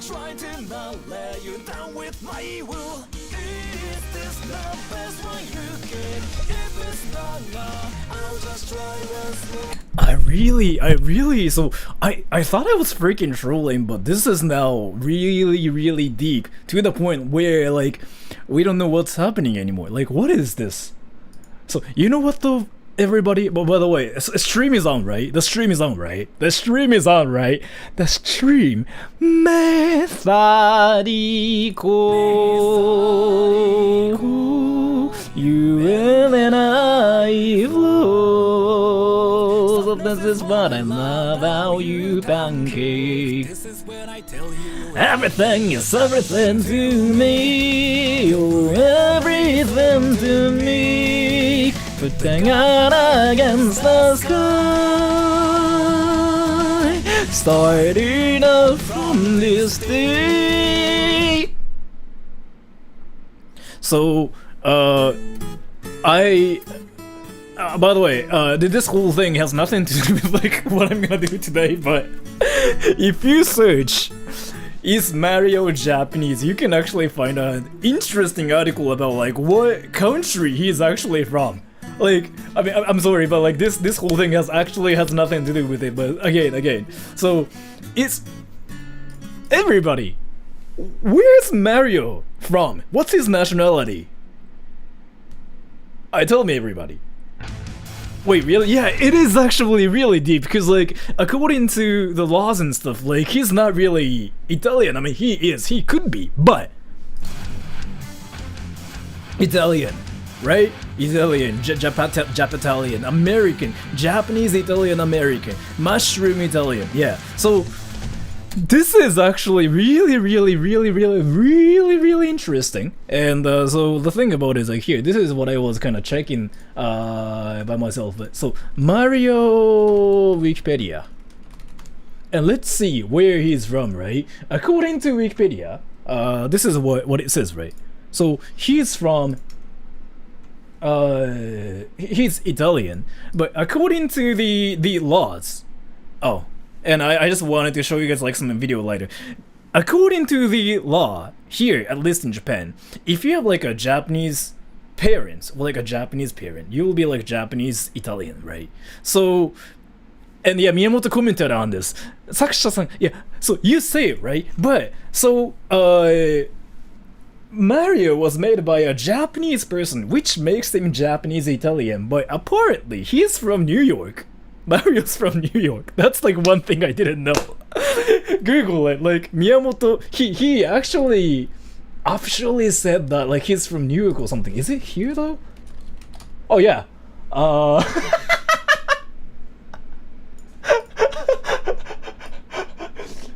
try to not let you down with my will. Is this the best one you get? If it's not now, I'll just try once more. I really, so I thought I was freaking trolling, but this is now really deep to the point where like we don't know what's happening anymore. Like, what is this? So you know what though, everybody? But by the way, stream is on, right? The stream is on, right? The stream is on, right? The stream. Methodical, you and I flow. So this is what I love how you pancake. This is when I tell you everything is everything to me. Oh, everything to me. Putting out against the sky, starting up from this day. So, by the way, this whole thing has nothing to do with like what I'm gonna do today, but if you search "Is Mario Japanese?" you can actually find an interesting article about like what country he's actually from. Like, I mean, I'm sorry, but like this whole thing has nothing to do with it. But again, so it's everybody. Where's Mario from? What's his nationality? Tell me, everybody. Wait, really? Yeah, it is actually really deep because, like, according to the laws and stuff, like, he's not really Italian. I mean, he could be, but Italian. Right? Italian, Japatalian, American, Japanese, Italian, American, mushroom Italian, yeah. So this is actually really interesting. And so the thing about it is like here, this is what I was kind of checking by myself. But so Mario Wikipedia, and let's see where he's from. Right? According to Wikipedia, this is what it says. Right? So he's from. He's Italian, but according to the laws, oh, and I just wanted to show you guys like some video later. According to the law here, at least in Japan, if you have like a Japanese parent, or like a Japanese parent, you will be like Japanese Italian, right? So, and yeah, Miyamoto commented on this. Sakusha-san, yeah, so you say it, right? But so Mario was made by a Japanese person, which makes him Japanese Italian, but apparently he's from New York. Mario's from New York. That's like one thing I didn't know. Google it. Like Miyamoto, he actually officially said that like he's from New York or something. Is it here though? Oh yeah.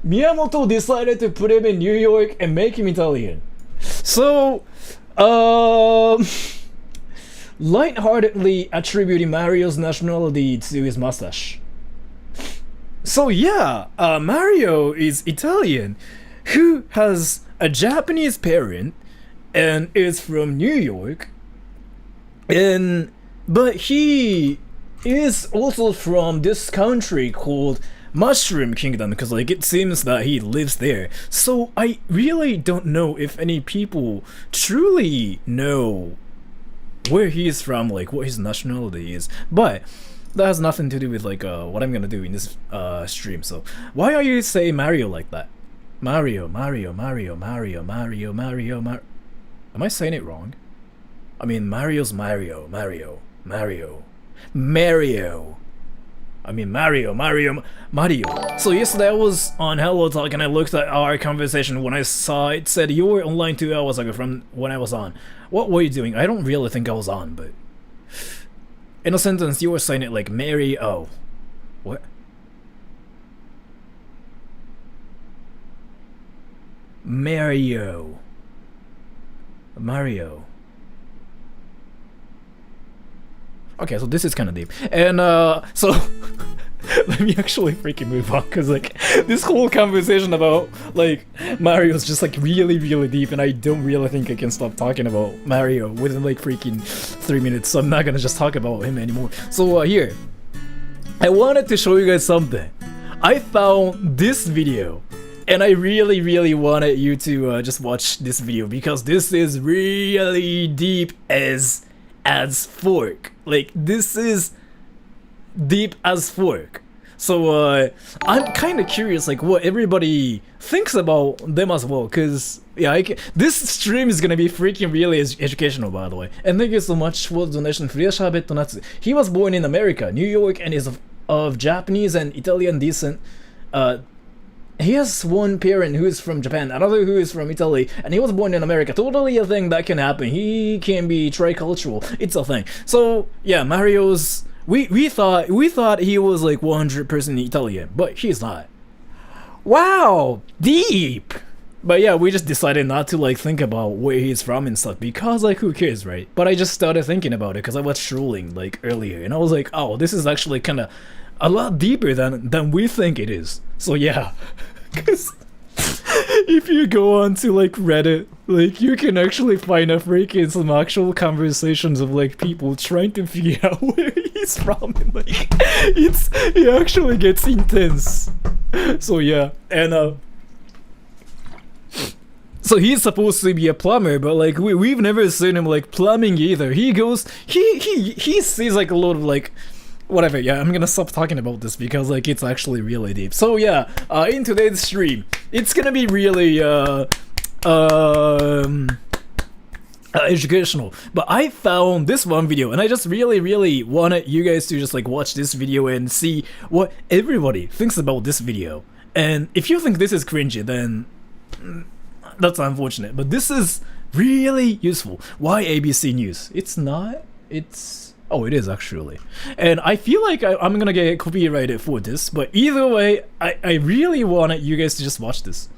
Miyamoto decided to put him in New York and make him Italian. So, lightheartedly attributing Mario's nationality to his mustache. So yeah, Mario is Italian, who has a Japanese parent and is from New York, but he is also from this country called Mushroom Kingdom, because like it seems that he lives there. So I really don't know if any people truly know where he is from, like what his nationality is, but that has nothing to do with like what I'm gonna do in this stream. So why are you saying Mario like that? Mario. Am I saying it wrong? I mean Mario's Mario. I mean Mario. So yesterday I was on Hello Talk and I looked at our conversation. When I saw it said you were online 2 hours ago from when I was on. What were you doing? I don't really think I was on, but in a sentence you were saying it like Mario. What? Mario. Okay, so this is kind of deep, and so let me actually freaking move on, because like this whole conversation about like Mario is just like really deep, and I don't really think I can stop talking about Mario within like freaking 3 minutes, so I'm not gonna just talk about him anymore. So here, I wanted to show you guys something. I found this video And I really wanted you to just watch this video because this is really deep as fork. Like, this is deep as fork. So I'm kind of curious, like, what everybody thinks about them as well, because yeah, this stream is gonna be freaking really educational, by the way. And thank you so much for the donation. Friashabetto Natsu. He was born in America, New York, and is of Japanese and Italian descent. He has one parent who is from Japan, another who is from Italy, and he was born in America. Totally a thing that can happen. He can be tricultural. It's a thing. So yeah, Mario's. We thought he was like 100% Italian, but he's not. Wow, deep. But yeah, we just decided not to like think about where he's from and stuff because like who cares, right? But I just started thinking about it because I was strolling like earlier, and I was like, oh, this is actually kind of a lot deeper than we think it is. So yeah, because if you go on to like Reddit, like you can actually find some actual conversations of like people trying to figure out where he's from, and like it actually gets intense. So yeah, and so he's supposed to be a plumber, but like we've never seen him like plumbing either. He sees like a lot of like whatever. Yeah, I'm gonna stop talking about this because like it's actually really deep. So yeah, in today's stream, it's gonna be really educational. But I found this one video, and I just really wanted you guys to just like watch this video and see what everybody thinks about this video. And if you think this is cringy, then that's unfortunate. But this is really useful. Why ABC News? It's not. It's. Oh, it is actually. And I feel like I'm gonna get copyrighted for this, but either way, I really wanted you guys to just watch this.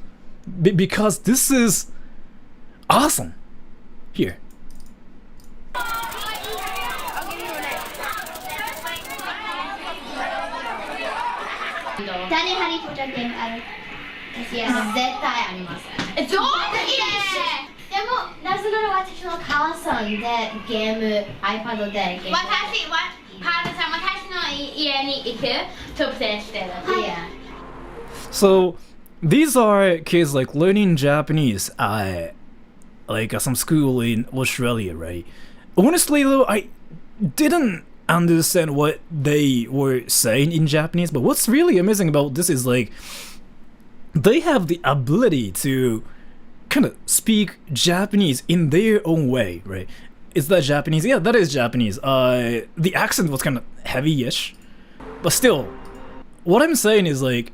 Because this is awesome. Here. 誰ハリー・ポッターゲームある？私絶対あります。どうでいい？でも謎の私の母さんでゲーム iPad でゲーム。母さん私の家に行くトップ10してる。So these are kids like learning Japanese at like some school in Australia, right? Honestly though, I didn't understand what they were saying in Japanese, but what's really amazing about this is like they have the ability to kind of speak Japanese in their own way, right? Is that Japanese? Yeah, that is Japanese. The accent was kind of heavy-ish, but still, what I'm saying is like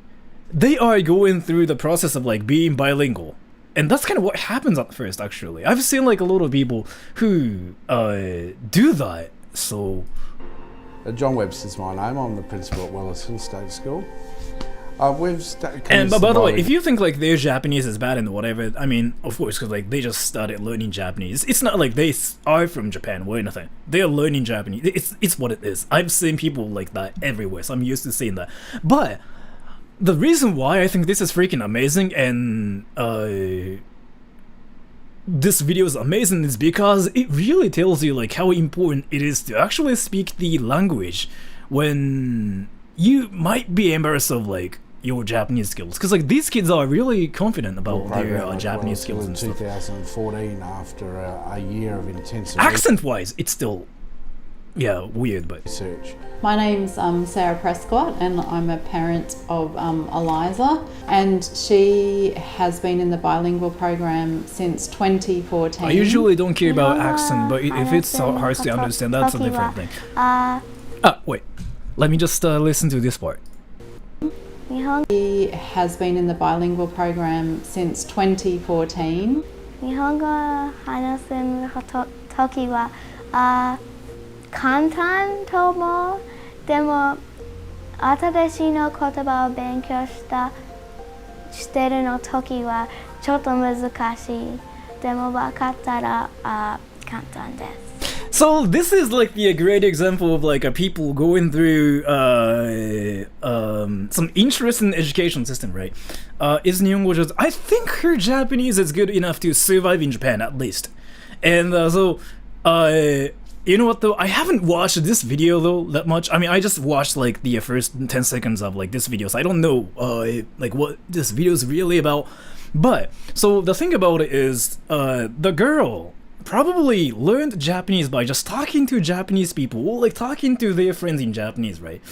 they are going through the process of like being bilingual, and that's kind of what happens at first. Actually, I've seen like a lot of people who do that. So John Webster's my name. I'm the principal at Wellis Hill State School. But by the way, if you think like their Japanese is bad and whatever, I mean, of course, because like they just started learning Japanese. It's not like they are from Japan or anything. They are learning Japanese. It's what it is. I've seen people like that everywhere, so I'm used to seeing that. But the reason why I think this is freaking amazing and this video is amazing is because it really tells you like how important it is to actually speak the language when you might be embarrassed of like your Japanese skills, because like these kids are really confident about their Japanese skills and stuff. 2014, after a year of intensive accent-wise, it's still weird, but research. My name's Sarah Prescott, and I'm a parent of Eliza, and she has been in the bilingual program since 2014. I usually don't care about accent, but if it's so hard to understand, that's a different thing. Wait, let me just listen to this part. She has been in the bilingual program since 2014. 日本語を話すときは簡単と思う。でも新しいの言葉を勉強してるのときはちょっと難しい。でも分かったら簡単です。So this is like a great example of like people going through some interesting education system, right? Is Nihongo just? I think her Japanese is good enough to survive in Japan at least, and so if You know what though? I haven't watched this video though that much. I mean, I just watched like the first 10 seconds of like this video, so I don't know like what this video is really about. But so the thing about it is, the girl probably learned Japanese by just talking to Japanese people, or like talking to their friends in Japanese, right?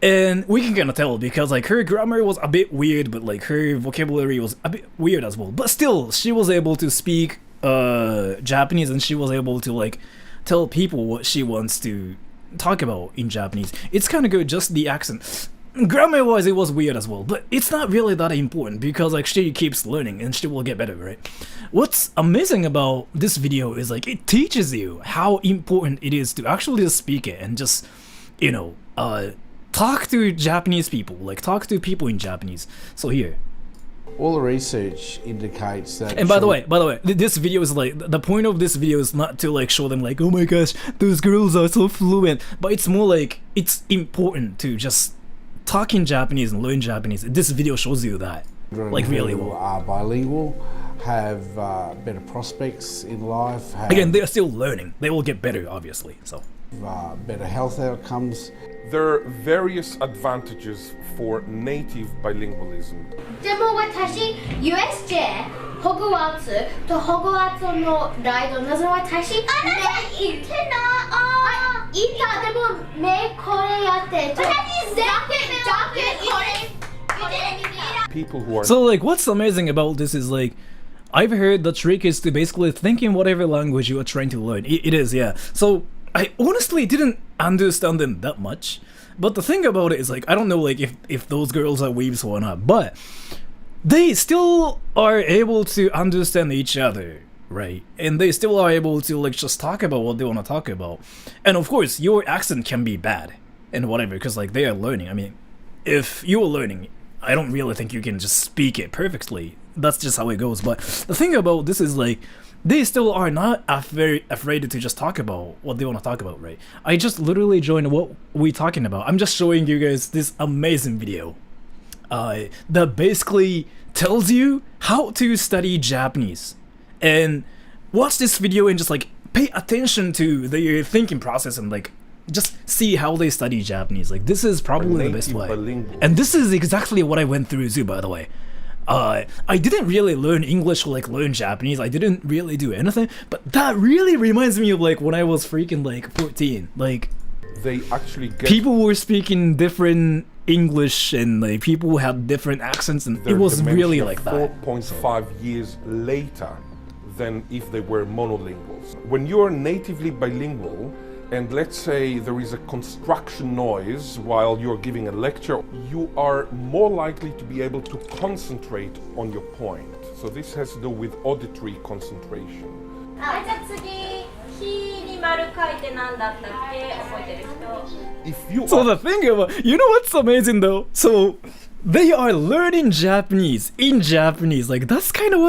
And we can kind of tell because like her grammar was a bit weird, but like her vocabulary was a bit weird as well. But still, she was able to speak Japanese, and she was able to like tell people what she wants to talk about in Japanese. It's kind of good, just the accent. Grammar wise it was weird as well, but it's not really that important because like she keeps learning and she will get better, right? What's amazing about this video is like it teaches you how important it is to actually just speak it and just, you know, talk to Japanese people, like talk to people in Japanese. So here, all the research indicates that. and by the way, this video is like, the point of this video is not to like show them like, oh my gosh, those girls are so fluent, but it's more like it's important to just talk in Japanese and learn Japanese. This video shows you that, like really well. Who are bilingual have better prospects in life. Have, Again, they're still learning. They will get better, obviously. So better health outcomes. There are various advantages for native bilingualism. でも私 USJ ホグワーツとホグワーツのライドなぜ私あなた行ってなあ行ったでも目これやって私だけこれ People who are So like what's amazing about this is like, I've heard the trick is to basically think in whatever language you are trying to learn. It is, yeah. So I honestly didn't understand them that much. But the thing about it is like, I don't know like if those girls are weebs or not, but they still are able to understand each other, right? And they still are able to like just talk about what they want to talk about. And of course, your accent can be bad and whatever, because like they are learning. I mean, if you are learning, I don't really think you can just speak it perfectly. That's just how it goes. But the thing about this is like, they still are not very afraid to just talk about what they want to talk about, right? I just literally joined what we're talking about. I'm just showing you guys this amazing video that basically tells you how to study Japanese. And watch this video and just like pay attention to their thinking process and like just see how they study Japanese. Like this is probably the best way. bilingual. And this is exactly what I went through too, by the way. I didn't really learn English or like learn Japanese. I didn't really do anything, but that really reminds me of like when I was freaking like 14. Like they actually get people were speaking different English and like people had different accents, and their it was really dementia like that. 4.5 years later than if they were monolinguals. When you're natively bilingual, and let's say there is a construction noise while you're giving a lecture, you are more likely to be able to concentrate on your point. So this has to do with auditory concentration. あ、じゃあ次、火に丸書いて何だったっけ覚えてる人。 If you So are the thing about, you know what's amazing though? So they are learning Japanese in Japanese. Like that's kind of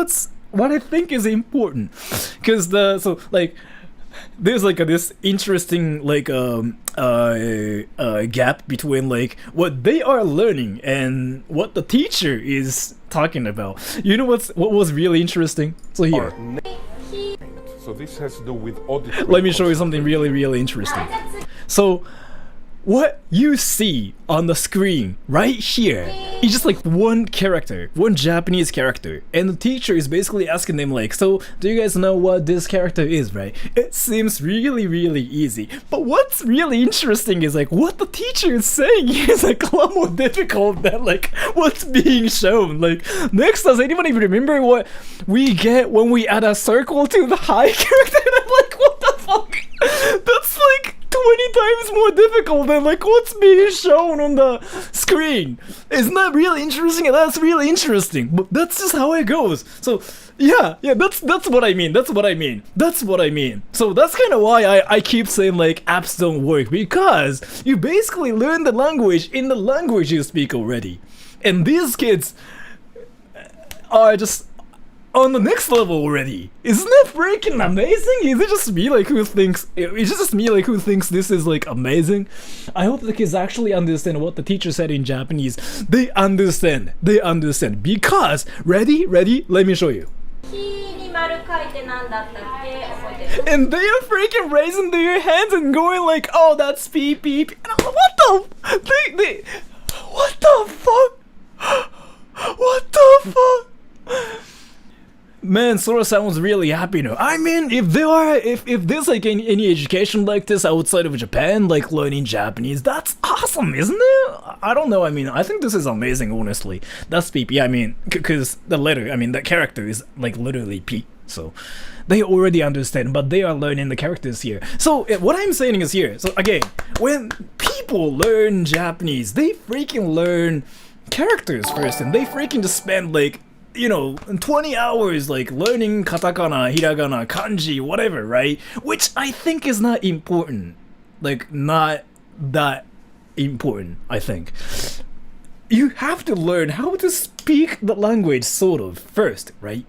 what I think is important, because there's like this interesting like gap between like what they are learning and what the teacher is talking about. You know what was really interesting? So here, so this has to do with auditory. let me show you something really, really interesting. So what you see on the screen right here is just like one character, one Japanese character, and the teacher is basically asking them like, so do you guys know what this character is, right? It seems really, really easy, but what's really interesting is like what the teacher is saying is like a lot more difficult than like what's being shown. Like next, does anybody remember what we get when we add a circle to the high character? And I'm like, what the fuck? That's like 20 times more difficult than like what's being shown on the screen. Isn't that really interesting? That's really interesting, but that's just how it goes. So yeah, that's what I mean. That's what I mean. So that's kind of why I keep saying like apps don't work, because you basically learn the language in the language you speak already, and these kids are just on the next level already. Isn't that freaking amazing? Is it just me like who thinks this is like amazing? I hope the kids actually understand what the teacher said in Japanese. They understand because ready, let me show you. 火に丸書いて何だったっけ覚えてる and they are freaking raising their hands and going like, "Oh, that's beep beep." And I'm like, what the? What the fuck? What the fuck? Man, Sora sounds really happy now. I mean, if there's like any education like this outside of Japan, like learning Japanese, that's awesome, isn't it? I don't know. I mean, I think this is amazing, honestly. That's P. I mean, because the letter, I mean, the character is like literally P. So they already understand, but they are learning the characters here. So what I'm saying is here. So again, when people learn Japanese, they freaking learn characters first, and they freaking just spend like, you know, 20 hours like learning katakana, hiragana, kanji, whatever, right? Which I think is not important. Like, not that important, I think. You have to learn how to speak the language, sort of, first, right?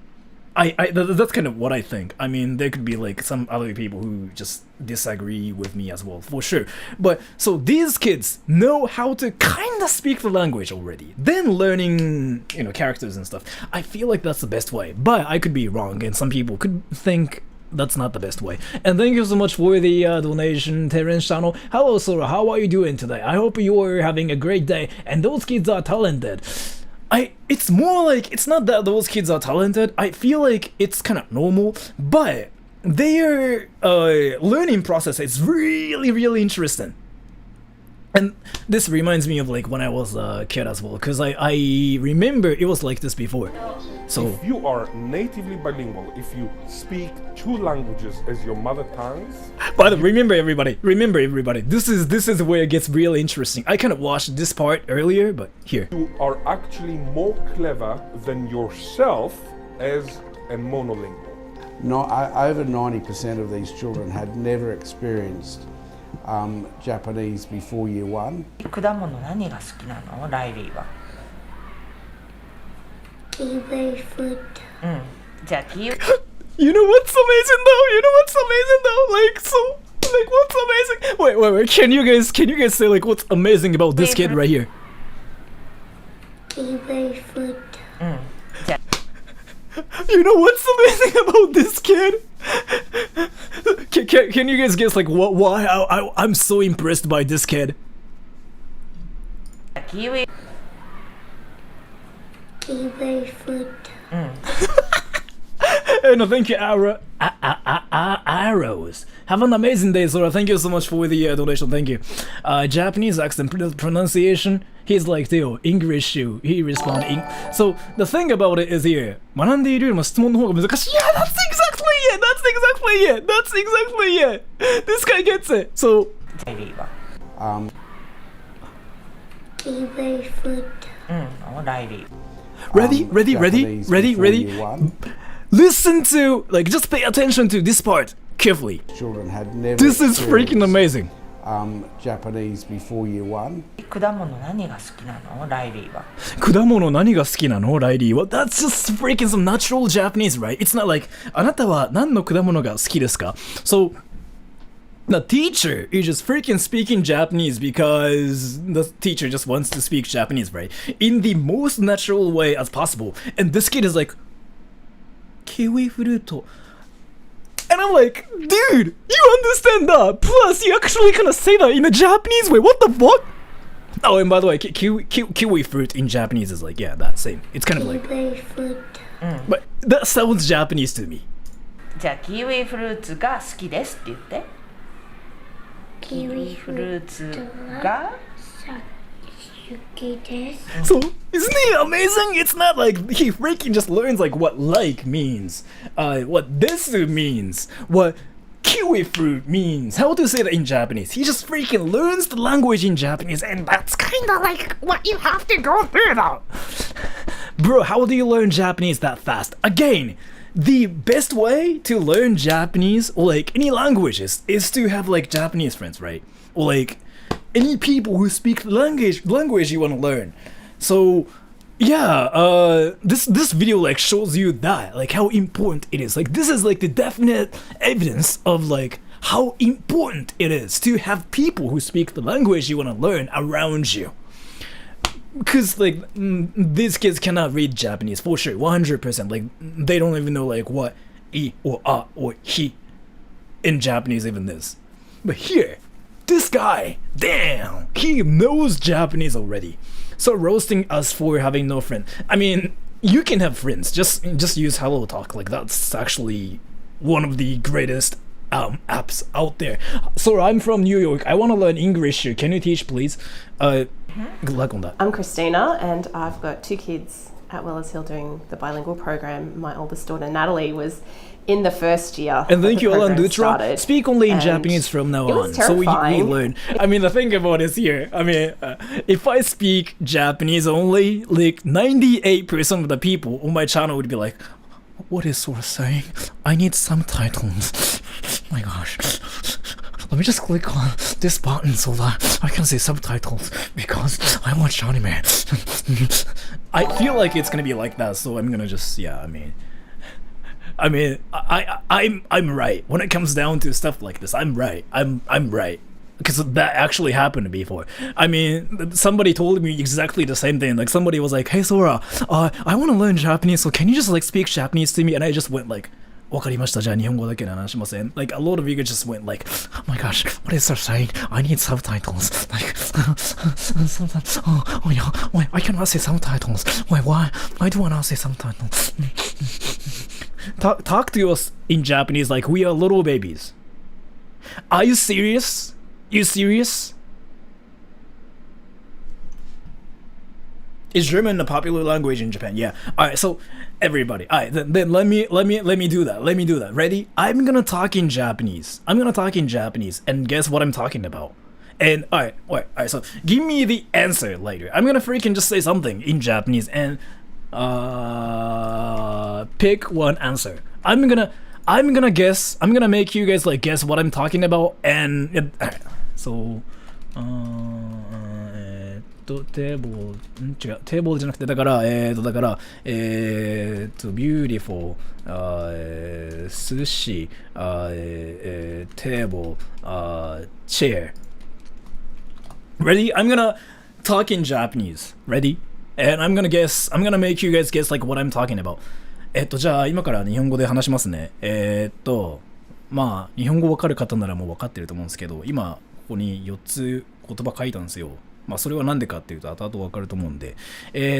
That's kind of what I think. I mean, there could be like some other people who just disagree with me as well, for sure. But so these kids know how to kind of speak the language already, then learning, you know, characters and stuff. I feel like that's the best way, but I could be wrong, and some people could think that's not the best way. And thank you so much for the donation, Terence channel. Hello, Sora. How are you doing today? I hope you are having a great day. And those kids are talented. It's more like, it's not that those kids are talented. I feel like it's kind of normal, but their learning process is really, really interesting. And this reminds me of like when I was a kid as well, because I remember it was like this before. So if you are natively bilingual, if you speak two languages as your mother tongues. By the way, remember everybody, this is where it gets really interesting. I kind of watched this part earlier, but here. You are actually more clever than yourself as a monolingual. No, over 90% of these children had never experienced Japanese before year one. 果物何が好きなのライリーは Kiwi fruit. じゃあキウイ You know what's amazing though? Like, so, like, what's amazing? Wait. Can you guys say like what's amazing about this kid right here? Kiwi fruit. じゃ You know what's amazing about this kid? Can you guys guess like why I'm so impressed by this kid? あキウイ Kiwi fruit. No, thank you, Arrows. Have an amazing day, Sora. Thank you so much for the donation. Thank you. Japanese accent pronunciation. He's like, Theo, English too. He responded. So the thing about it is here. 学んでいるよりも質問の方が難しい. Yeah, that's exactly it. This guy gets it. So ライリーは Kiwi fruit. ライリー ready. Japanese before year one. Listen to, like, just pay attention to this part carefully. Children had never This is freaking experienced, amazing. Japanese before year one. 果物何が好きなのライリーは 果物何が好きなのライリーは That's just freaking some natural Japanese, right? It's not like あなたは何の果物が好きですか So the teacher is just freaking speaking Japanese because the teacher just wants to speak Japanese, right? In the most natural way as possible. And this kid is like, kiwi fruit. And I'm like, dude, you understand that? Plus, you actually kind of say that in a Japanese way. What the fuck? Oh, and by the way, kiwi fruit in Japanese is like, yeah, that same. It's kind of like, Kiwi fruit. but that sounds Japanese to me. じゃあキウイフルーツが好きですって言ってキウ Kiwi イフルーツ fruit が Suki desu. So, isn't it amazing? It's not like he freaking just learns like what like means, what desu means, what kiwi fruit means, how to say that in Japanese. He just freaking learns the language in Japanese, and that's kinda like what you have to go through though. Bro, how do you learn Japanese that fast? Again, the best way to learn Japanese or like any languages is to have like Japanese friends, right? Or like any people who speak the language you want to learn. So yeah, this video like shows you that, like how important it is. Like this is like the definite evidence of like how important it is to have people who speak the language you want to learn around you. Because like these kids cannot read Japanese for sure, 100%. Like they don't even know like what I or a or hi in Japanese even this. But here, this guy, damn, he knows Japanese already. So roasting us for having no friend. I mean, you can have friends. Just use Hello Talk. Like that's actually one of the greatest apps out there. So I'm from New York. I want to learn English here. Can you teach, please? Good luck on that. I'm Christina, and I've got 2 kids at Wellers Hill doing the bilingual program. My oldest daughter Natalie was in the first year. And thank you, Alan Dutra. Started, Speak only in Japanese from now it on. was So we terrifying. learn. I mean, the thing about it is here. I mean, if I speak Japanese only, like 98% of the people on my channel would be like, what is Sora saying? I need subtitles. Oh my gosh. Let me just click on this button so that I can see subtitles because I watch anime. I feel like it's gonna be like that, so I'm gonna just, yeah, I'm right. When it comes down to stuff like this, I'm right. I'm right. Because that actually happened before. I mean, somebody told me exactly the same thing. Like somebody was like, hey Sora, I want to learn Japanese, so can you just like speak Japanese to me? And I just went like, わかりました。じゃあ日本語だけで話しません. Like a lot of you just went like, oh my gosh, what is that saying? I need subtitles. Like, sometimes, oh yeah, why I cannot say subtitles? Why do I not say subtitles? Talk to us in Japanese like we are little babies. Are you serious? You serious? Is German a popular language in Japan? Yeah. All right. So everybody. All right. Then let me do that. Let me do that. Ready? I'm gonna talk in Japanese. And guess what I'm talking about. And all right. So give me the answer later. I'm gonna freaking just say something in Japanese and pick one answer. I'm gonna guess. I'm gonna make you guys like guess what I'm talking about. And so. テーブルじゃなくてだからbeautiful 寿司table chair. Ready? I'm gonna talk in Japanese. Ready? And I'm gonna make you guys guess like what I'm talking about. じゃあ今から日本語で話しますね。まあ日本語わかる方ならもう分かってると思うんですけど、今ここに4つ言葉書いたんですよ。まあそれはなんでかっていうと後々分かると思うんで、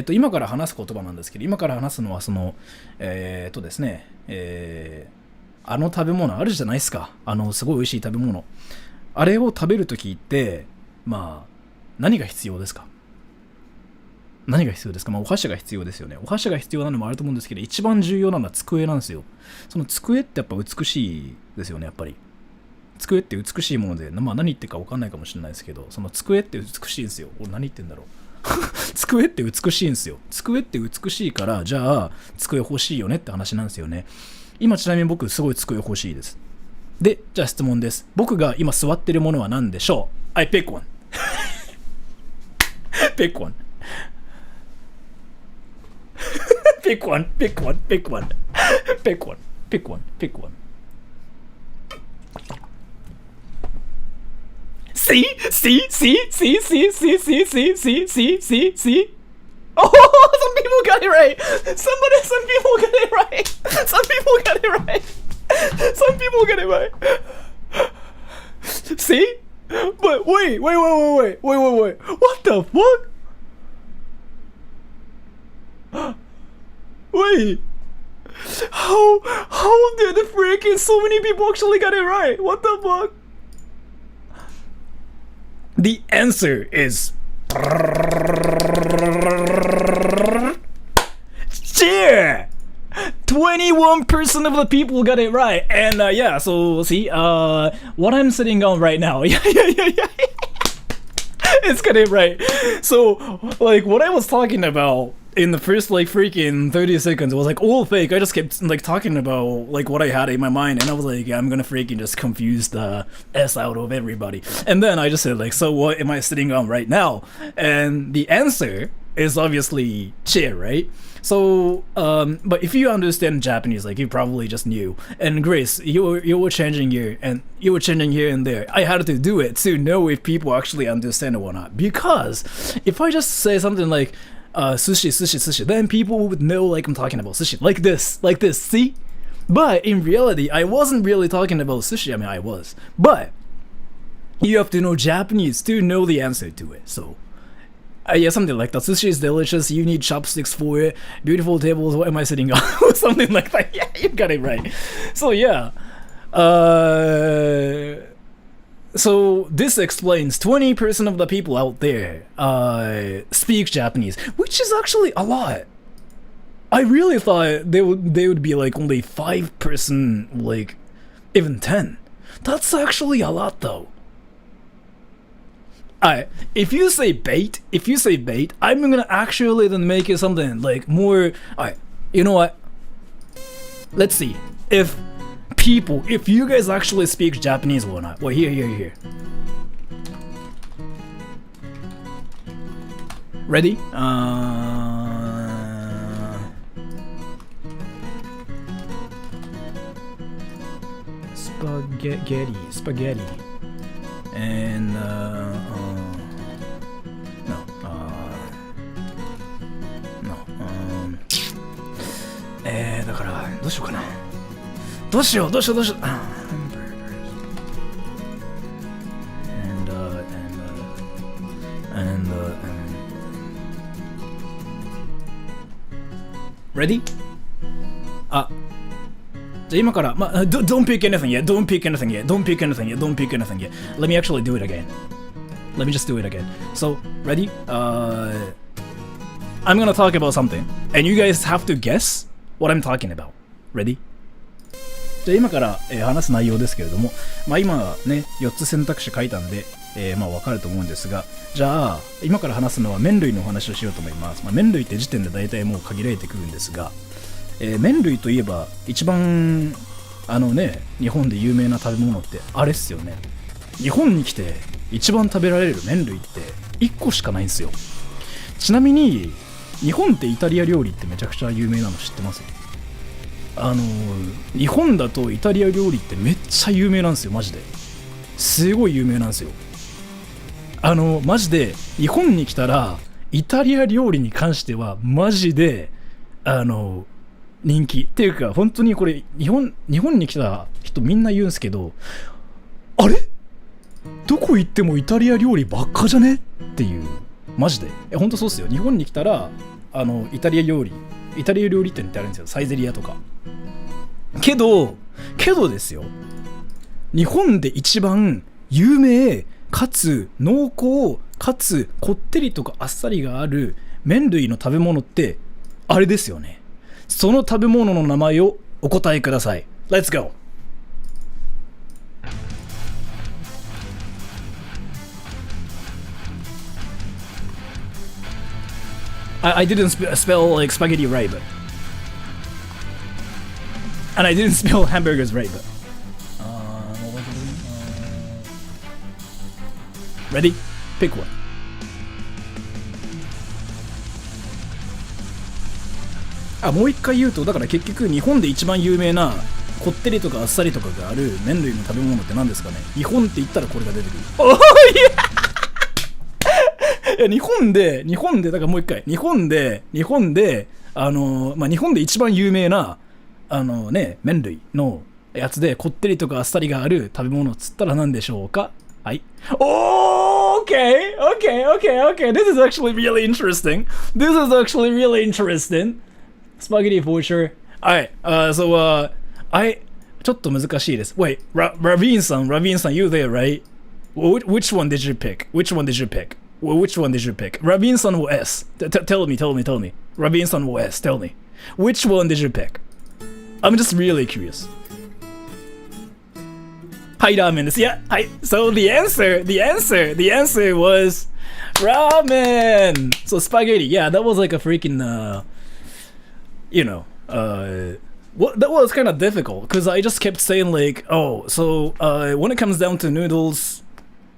今から話す言葉なんですけど、今から話すのはそのですね、あの食べ物あるじゃないですか。すごい美味しい食べ物。あれを食べるときって、まあ何が必要ですか？まあお箸が必要ですよね。お箸が必要なのもあると思うんですけど、一番重要なのは机なんですよ。その机ってやっぱ美しいですよね、やっぱり。机って美しいもので、まあ何言ってるか分かんないかもしれないですけど、その机って美しいんですよ。俺何言ってんだろう。机って美しいんですよ。机って美しいから、じゃあ机欲しいよねって話なんですよね。今ちなみに僕すごい机欲しいです。で、じゃあ質問です。僕が今座ってるものは何でしょう？ I pick one. Pick one. Pick one. See? Oh, some people got it right. Some people got it right. See? But wait. What the fuck? Wait. How did the freaking so many people actually got it right? What the fuck? The answer is chair. 21% of the people got it right, and yeah. So see, what I'm sitting on right now, yeah. It's got it right. So like what I was talking about in the first like freaking 30 seconds, it was like all fake. I just kept like talking about like what I had in my mind, and I was like, yeah, I'm gonna freaking just confuse the S out of everybody. And then I just said like, so what am I sitting on right now? And the answer is obviously chair, right? So, but if you understand Japanese, like you probably just knew. And Grace, you were changing here and there. I had to do it to know if people actually understand it or not. Because if I just say something like sushi, then people would know like I'm talking about sushi. Like this. See? But in reality, I wasn't really talking about sushi. I mean, I was. But you have to know Japanese to know the answer to it. So, yeah, something like that. Sushi is delicious. You need chopsticks for it. Beautiful tables. What am I sitting on? Something like that. Yeah, you got it right. So, yeah. So this explains 20% of the people out there speak Japanese, which is actually a lot. I really thought they would be like only 5%, like even 10. That's actually a lot though. Alright, if you say bait, I'm gonna actually then make it something like more. Alright, you know what? Let's see if you guys actually speak Japanese or not. Well, here. Ready? Spaghetti. And,だから、どうしようかな。どうしよう。Hamburgers. And ready? あ、じゃあ今から、don't pick anything yet. Don't pick anything yet. Let me actually do it again. Let me just do it again. So, ready? I'm gonna talk about something, and you guys have to guess what I'm talking about. Ready? じゃあ今から、話す内容ですけれども、今ね、4つ選択肢書いたんで、わかると思うんですが、じゃあ今から話すのは麺類のお話をしようと思います。麺類って時点で大体もう限られてくるんですが、麺類といえば一番日本で有名な食べ物ってあれっすよね。日本に来て一番食べられる麺類って1個しかないんですよ。ちなみに日本ってイタリア料理ってめちゃくちゃ有名なの知ってます？日本だとイタリア料理ってめっちゃ有名なんですよ。マジですごい有名なんですよ。マジで日本に来たらイタリア料理に関してはマジで人気っていうか、本当にこれ日本に来た人みんな言うんですけど、あれどこ行ってもイタリア料理ばっかじゃねっていう、マジで本当そうっすよ。日本に来たらイタリア料理店ってあるんですよ。サイゼリヤとか。けどですよ、日本で一番有名かつ濃厚かつこってりとかあっさりがある麺類の食べ物ってあれですよね。その食べ物の名前をお答えください。 Let's go. I didn't spell like spaghetti right, but and I didn't spell hamburgers right, but ready? Pick one. もう一回言うと、だから結局日本で一番有名なこってりとかあっさりとかがある麺類の食べ物って何ですかね。日本って言ったらこれが出てくる。いや日本でだからもう一回日本で日本で一番有名な麺類のやつでこってりとかあっさりがある食べ物っつったら何でしょうか。はい。Okay. This is actually really interesting. Spaghetti for sure. Alright, so I ちょっと難しいです。Wait, Raveen san, you there, right? Which one did you pick? Raveen san will S. Tell me. Raveen san will S. Tell me. Which one did you pick? I'm just really curious. はい、ラーメンです。Yeah, はい。So the answer was ramen. So spaghetti. Yeah, that was like a freaking that was kind of difficult because I just kept saying like, when it comes down to noodles,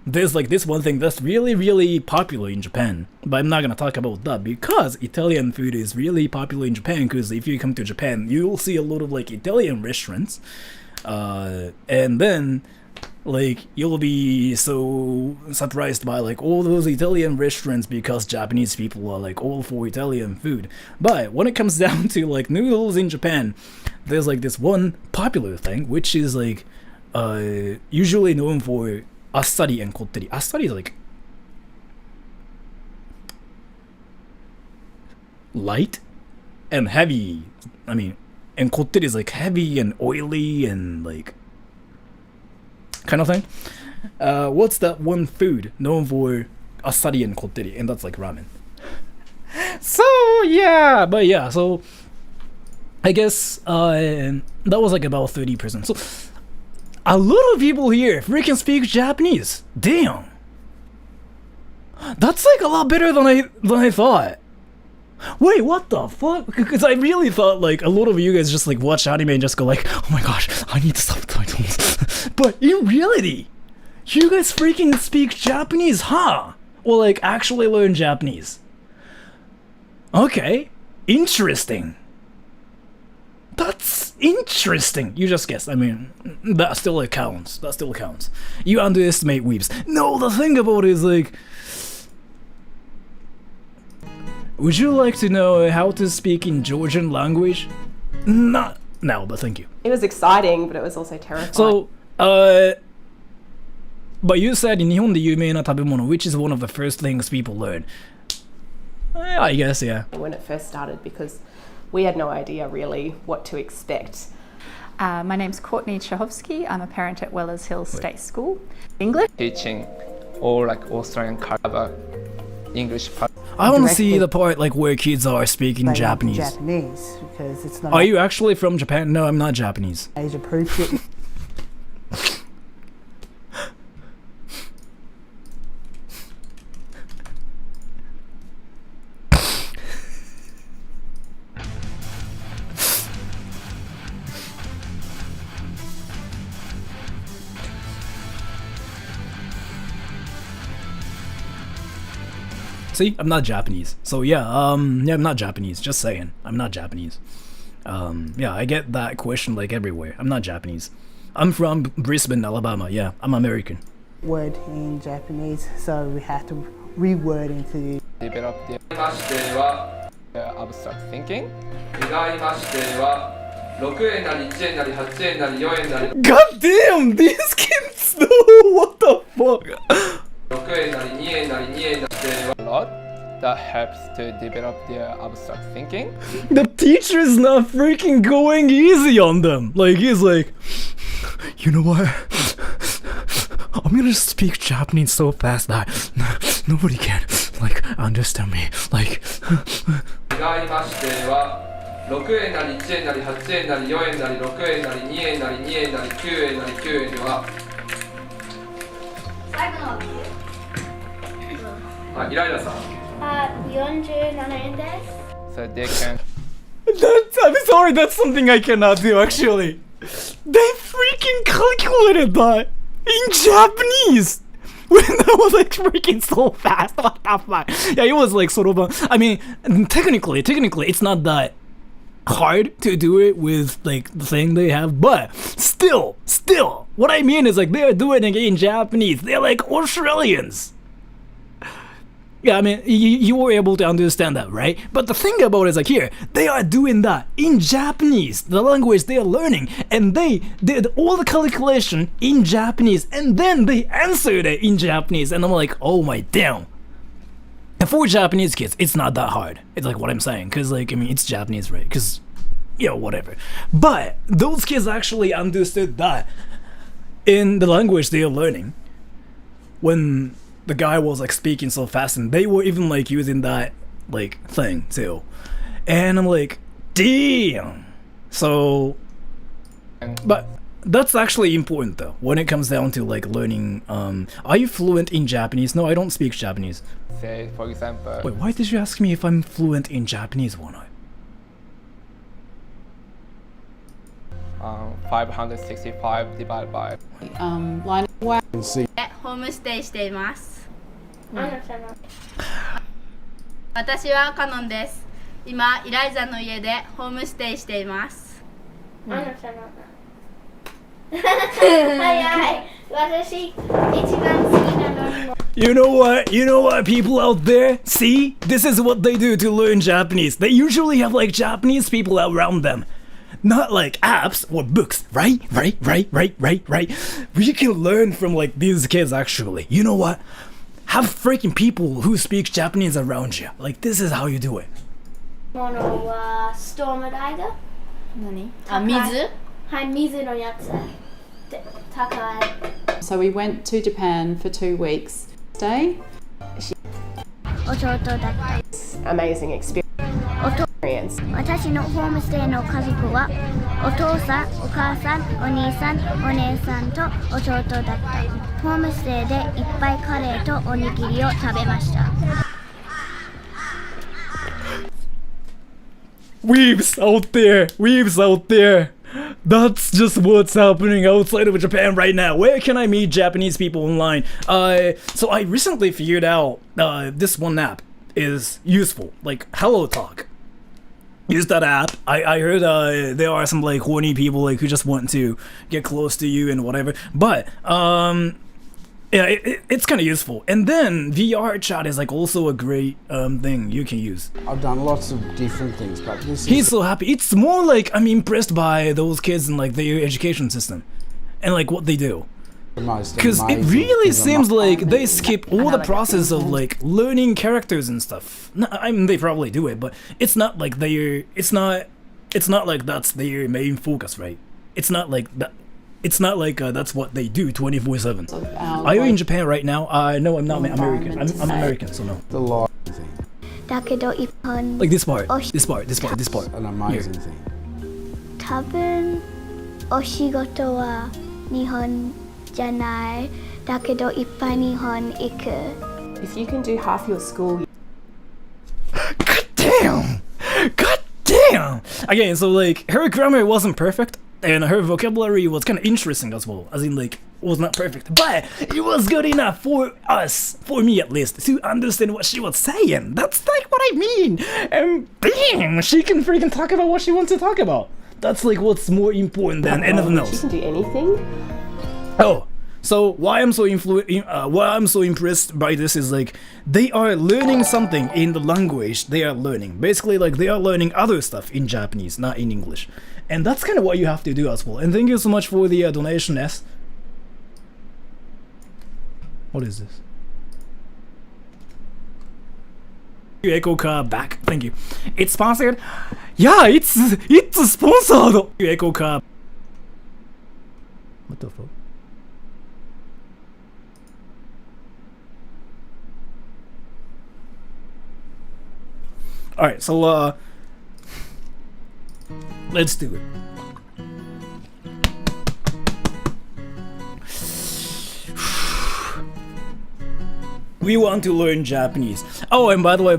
there's like this one thing that's really, really popular in Japan. But I'm not gonna talk about that because Italian food is really popular in Japan. Because if you come to Japan, you'll see a lot of like Italian restaurants, and then like you'll be so surprised by like all those Italian restaurants because Japanese people are like all for Italian food. But when it comes down to like noodles in Japan, there's like this one popular thing which is like usually known for assari and kotteri. Assari is like light and heavy. I mean, and kotteri is like heavy and oily and like kind of thing. What's that one food known for assari and kotteri? And that's like ramen. So yeah, but yeah, so I guess that was like about 30%. So a lot of people here freaking speak Japanese. Damn, that's like a lot better than I thought. Wait, what the fuck? Because I really thought like a lot of you guys just like watch anime and just go like, oh my gosh, I need subtitles. But in reality, you guys freaking speak Japanese, huh? Or like actually learn Japanese. Okay, interesting. That's interesting. You just guessed. I mean, that still counts. That still counts. You underestimate weebs. No, the thing about it is like, would you like to know how to speak in Georgian language? Not now, but thank you. It was exciting, but it was also terrifying. So, but you said in Nihon de yumeina tabemono, which is one of the first things people learn. I guess, yeah. When it first started, because we had no idea really what to expect. My name's Courtney Chahovsky. I'm a parent at Wellers Hill State School. English? Teaching all like Australian culture, English part. I want to see the part like where kids are speaking Japanese. Japanese because it's not. Are you actually from Japan? No, I'm not Japanese. Age appropriate. See, I'm not Japanese. So yeah, I'm not Japanese. Just saying, I'm not Japanese. Yeah, I get that question like everywhere. I'm not Japanese. I'm from Brisbane, Alabama. Yeah, I'm American. Word in Japanese, so we have to reword into. Develop the abstract thinking. God damn, these kids know what the fuck. A lot that helps to develop their abstract thinking. The teacher's not freaking going easy on them. Like he's like, you know what? I'm gonna speak Japanese so fast that nobody can like understand me. Like. So they can. I'm sorry, that's something I cannot do actually. They freaking calculated that in Japanese when I was like freaking so fast. What the fuck? Yeah, it was like sort of a. I mean, technically, it's not that hard to do it with like the thing they have, but still, what I mean is like they are doing it in Japanese. They're like Australians. Yeah, I mean, you were able to understand that, right? But the thing about it is like here, they are doing that in Japanese, the language they are learning, and they did all the calculation in Japanese, and then they answered it in Japanese, and I'm like, oh my damn. And for Japanese kids, it's not that hard. It's like what I'm saying, because like, I mean, it's Japanese, right? Because, you know, whatever. But those kids actually understood that in the language they are learning when the guy was like speaking so fast, and they were even like using that like thing too. And I'm like, damn. So, but that's actually important though when it comes down to like learning. Are you fluent in Japanese? No, I don't speak Japanese. Say, for example. Wait, why did you ask me if I'm fluent in Japanese, One Eye? 565 divided by Line one. ホームステイしています。私はカノンです。今、イライザの家でホームステイしています。早い。私、一番好きな乗り物。 You know what? You know what, people out there? See? This is what they do to learn Japanese. They usually have like Japanese people around them. Not like apps or books, right? Right. We can learn from like these kids actually. You know what? Have freaking people who speak Japanese around you. Like this is how you do it. ものはストームダイバー。何？高い。水？はい、水のやつ。で、高い。 So we went to Japan for 2 weeks. Stay. 弟だった。 Amazing experience. 私のホームステイの家族はお父さん、お母さん、お兄さん、お姉さんと弟だった。ホームステイでいっぱいカレーとおにぎりを食べました。 Weebs out there. That's just what's happening outside of Japan right now. Where can I meet Japanese people online? So I recently figured out this one app is useful, like Hello Talk. Use that app. I heard there are some like horny people like who just want to get close to you and whatever. But yeah, it's kind of useful. And then VR chat is like also a great thing you can use. I've done lots of different things, but this He's is so happy. It's more like I'm impressed by those kids and like their education system and like what they do. the most Because it amazing really thing seems like they skip all the process of like learning characters and stuff. No, I mean they probably do it, but it's not like it's not like that's their main focus, right? It's not like that. It's not like that's what they do 24/7. Are you in Japan right now? No, I'm not American. I'm American, so no. The life thing, だけど一本 Like this part, おし this part. an amazing thing. 多分お仕事は日本じゃない。だけどいっぱい日本行く。 If you can do half your school, God damn! Again, so like her grammar wasn't perfect. And her vocabulary was kind of interesting as well, as in like was not perfect, but it was good enough for us, for me at least, to understand what she was saying. That's like what I mean. And damn, she can freaking talk about what she wants to talk about. That's like what's more important than anything she else. can do anything. Oh, so why I'm so impressed by this is like they are learning something in the language they are learning. Basically, like they are learning other stuff in Japanese, not in English. And that's kind of what you have to do as well. And thank you so much for the donation, S. What is this? Echo car back. Thank you. It's sponsored. Yeah, it's sponsored. Echo car. What the fuck? All right, so let's do it. We want to learn Japanese. Oh, and by the way,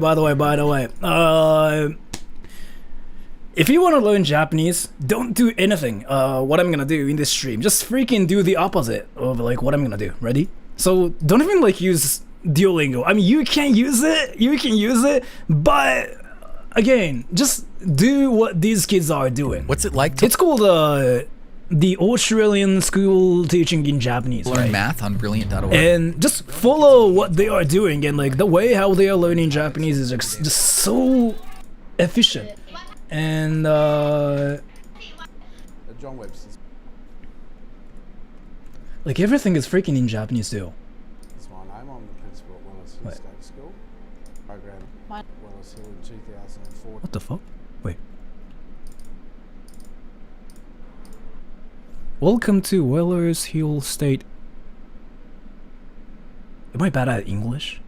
if you want to learn Japanese, don't do anything. What I'm gonna do in this stream, just freaking do the opposite of like what I'm gonna do. Ready? So don't even like use Duolingo. I mean, you can use it, but again, just do what these kids are doing. What's it like to It's called the Australian School Teaching in Japanese, learn right? math on brilliant.org? And just follow what they are doing, and like the way how they are learning Japanese is just so efficient. And John Webster's. like everything is freaking in Japanese too. That's my name. I'm the principal at Wells Hill Wait. State School. Program at Wells Hill in 2004. What the fuck? Wait. Welcome to Wells Hill State. Am I bad at English?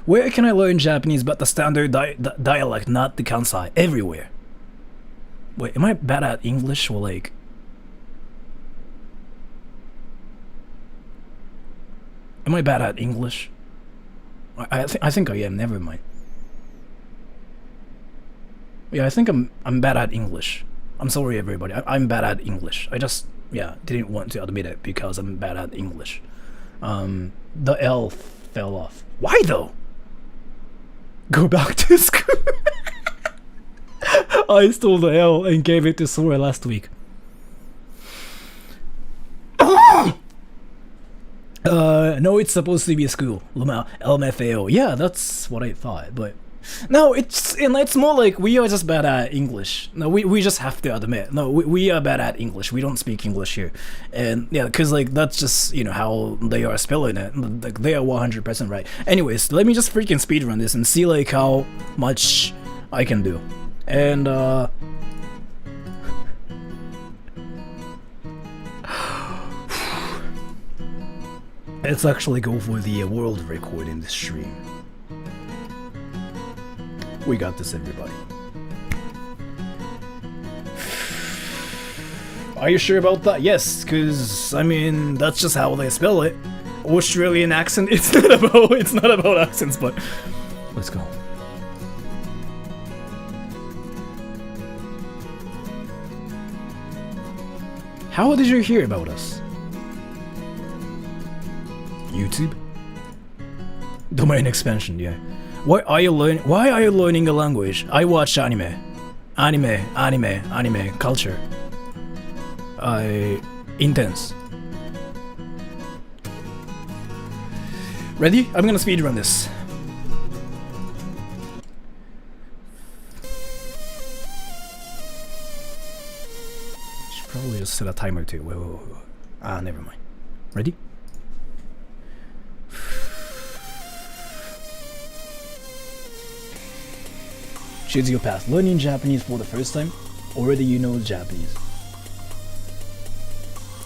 Where can I learn Japanese but the standard dialect, not the Kansai? Everywhere. Wait, am I bad at English or like... Am I bad at English? I think I am, never mind. Yeah, I think I'm bad at English. I'm sorry everybody, I'm bad at English. I just, yeah, didn't want to admit it because I'm bad at English. The L fell off. Why though? Go back to school. I stole the L and gave it to Sora last week. No, it's supposed to be a school. LMFAO. Yeah, that's what I thought. But no, it's more like we are just bad at English. No, we just have to admit. No, we are bad at English. We don't speak English here. And yeah, because like that's just, you know, how they are spelling it. Like they are 100% right. Anyways, let me just freaking speedrun this and see like how much I can do. And let's actually go for the world record in this stream. We got this, everybody. Are you sure about that? Yes, because I mean that's just how they spell it. Australian accent. It's not about accents, but let's go. How did you hear about us? YouTube? Domain expansion, yeah. Why are you learning a language? I watch anime culture. Intense. Ready? I'm gonna speedrun this. Should probably just set a timer too. Wait. Ah, never mind. Ready? Choose your path. Learning Japanese for the first time. Already you know Japanese.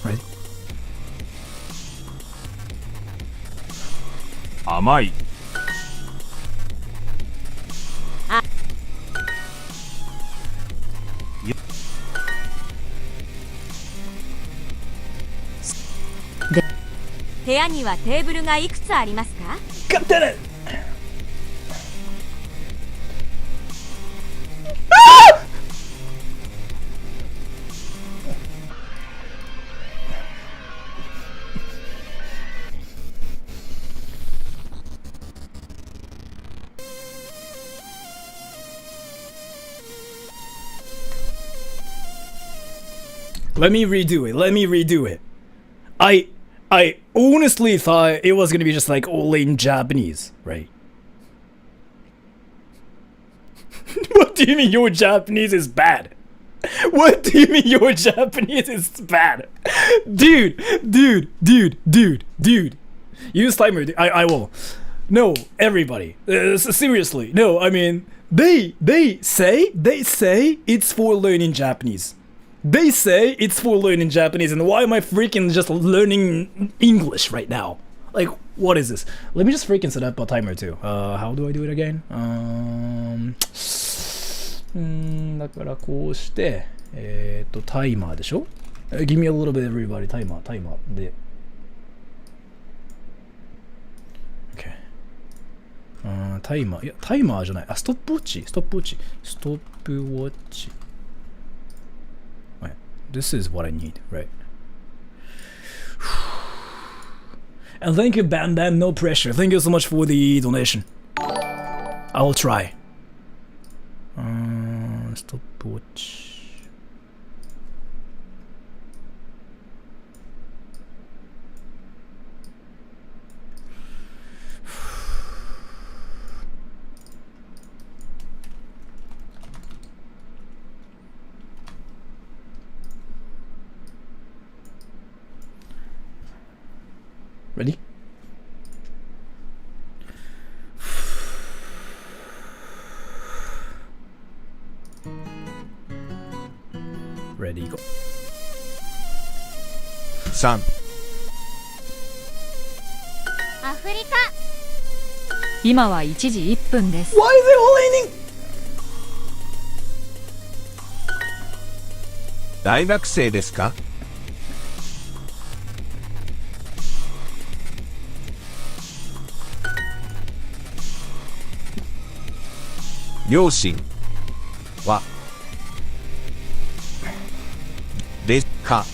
Right? 甘い。部屋にはテーブルがいくつありますか？ Let me redo it. I honestly thought it was gonna be just like all in Japanese, right? What do you mean your Japanese is bad? What do you mean your Japanese is bad? Dude. Use timer. I will. No, everybody. Seriously. No, I mean, they say it's for learning Japanese. They say it's for learning Japanese, and why am I freaking just learning English right now? Like, what is this? Let me just freaking set up a timer too. How do I do it again? だからこうして、タイマーでしょ? Give me a little bit, everybody. タイマーで。Okay. タイマー、いや、タイマーじゃない。あ、ストップウォッチ。This is what I need, right? And thank you, Bam Bam, no pressure. Thank you so much for the donation. I'll try. Stopwatch. Ready? Ready, go. 3アフリカ。今は1時1分です。 Why is it all raining? 大学生ですか？両親はですか？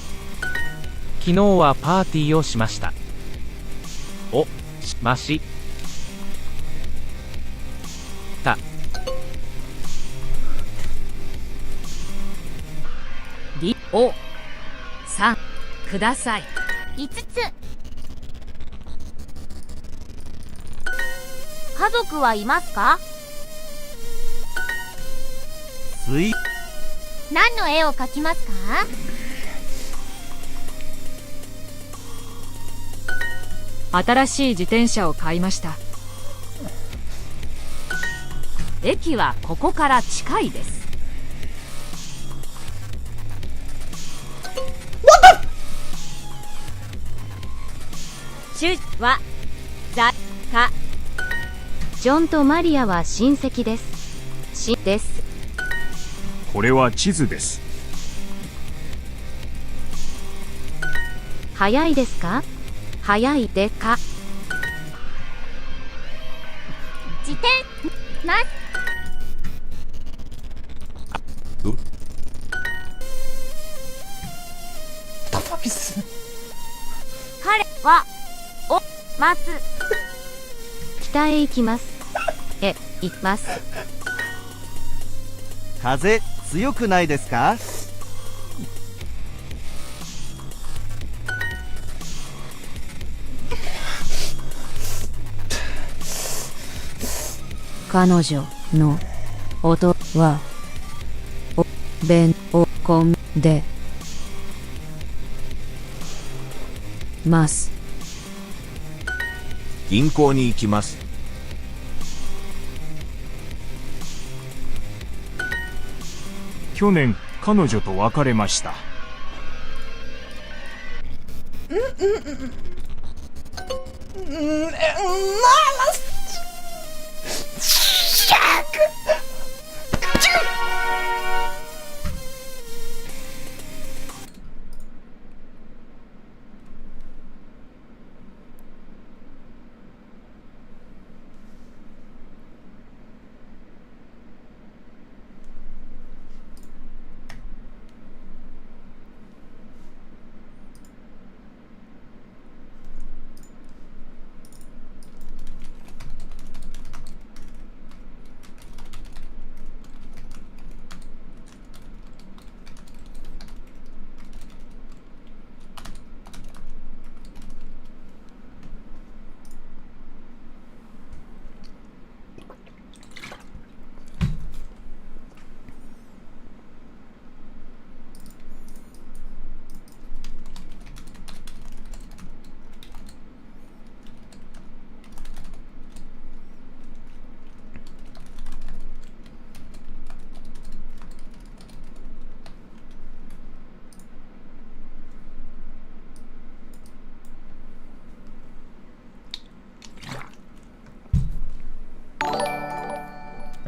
昨日はパーティーをしました。お、しました。り、お、さん、ください。5つ。家族はいますか？何の絵を描きますか？新しい自転車を買いました。駅はここから近いです。主は雑貨。ジョンとマリアは親戚です。です。これは地図です。早いですか？早いでか。自転ます。彼はおます北へ行きます。行きます。風強くないですか？彼女の音はお弁を込んでます。銀行に行きます。去年彼女と別れました。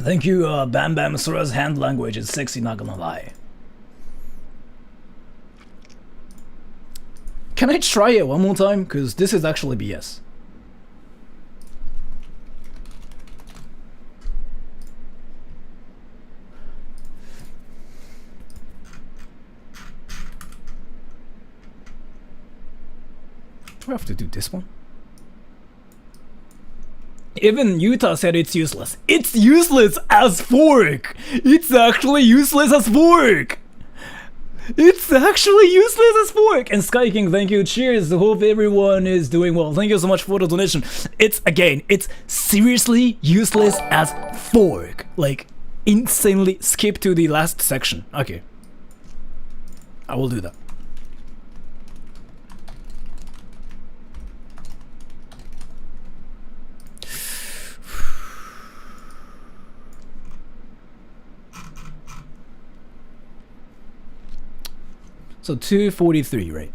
Thank you, Bam Bam Sura's hand language is sexy, not gonna lie. Can I try it one more time? Because this is actually BS. Do I have to do this one? Even Utah said it's useless. It's useless as fork! It's actually useless as fork! It's actually useless as fork! And Sky King, thank you. Cheers. Hope everyone is doing well. Thank you so much for the donation. It's seriously useless as fork. Like, insanely skip to the last section. Okay. I will do that. So 243, right?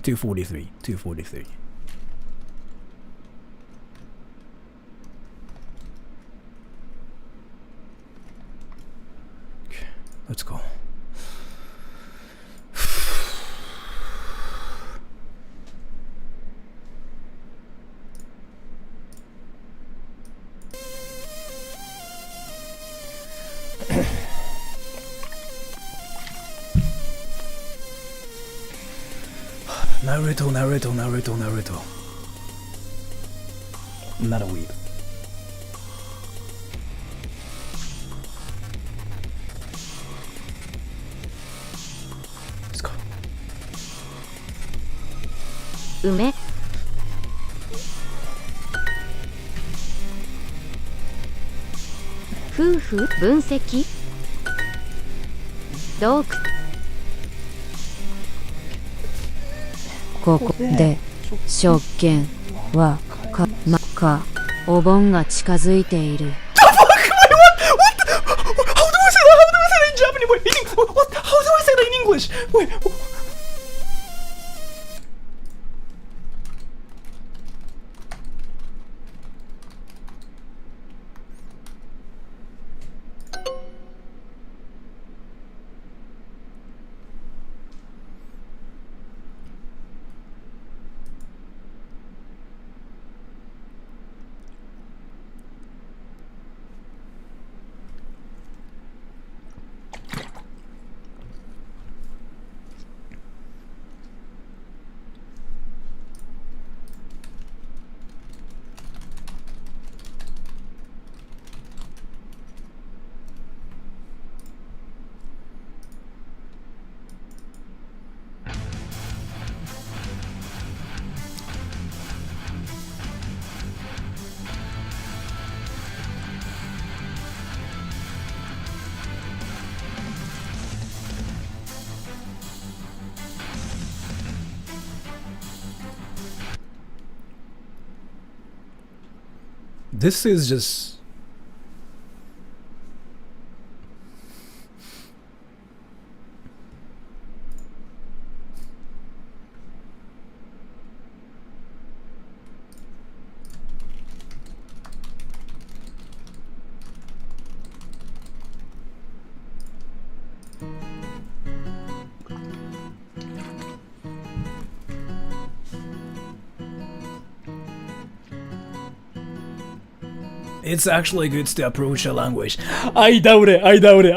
243, 243. Okay, let's go. Naruto. I'm not a weeb. Let's go. 梅夫婦分析洞窟ここで食券はお盆が近づいている。How do I say that in Japanese? Wait, what? How do I say that in English? Wait. This is just... It's actually good to approach a language. I doubt it. I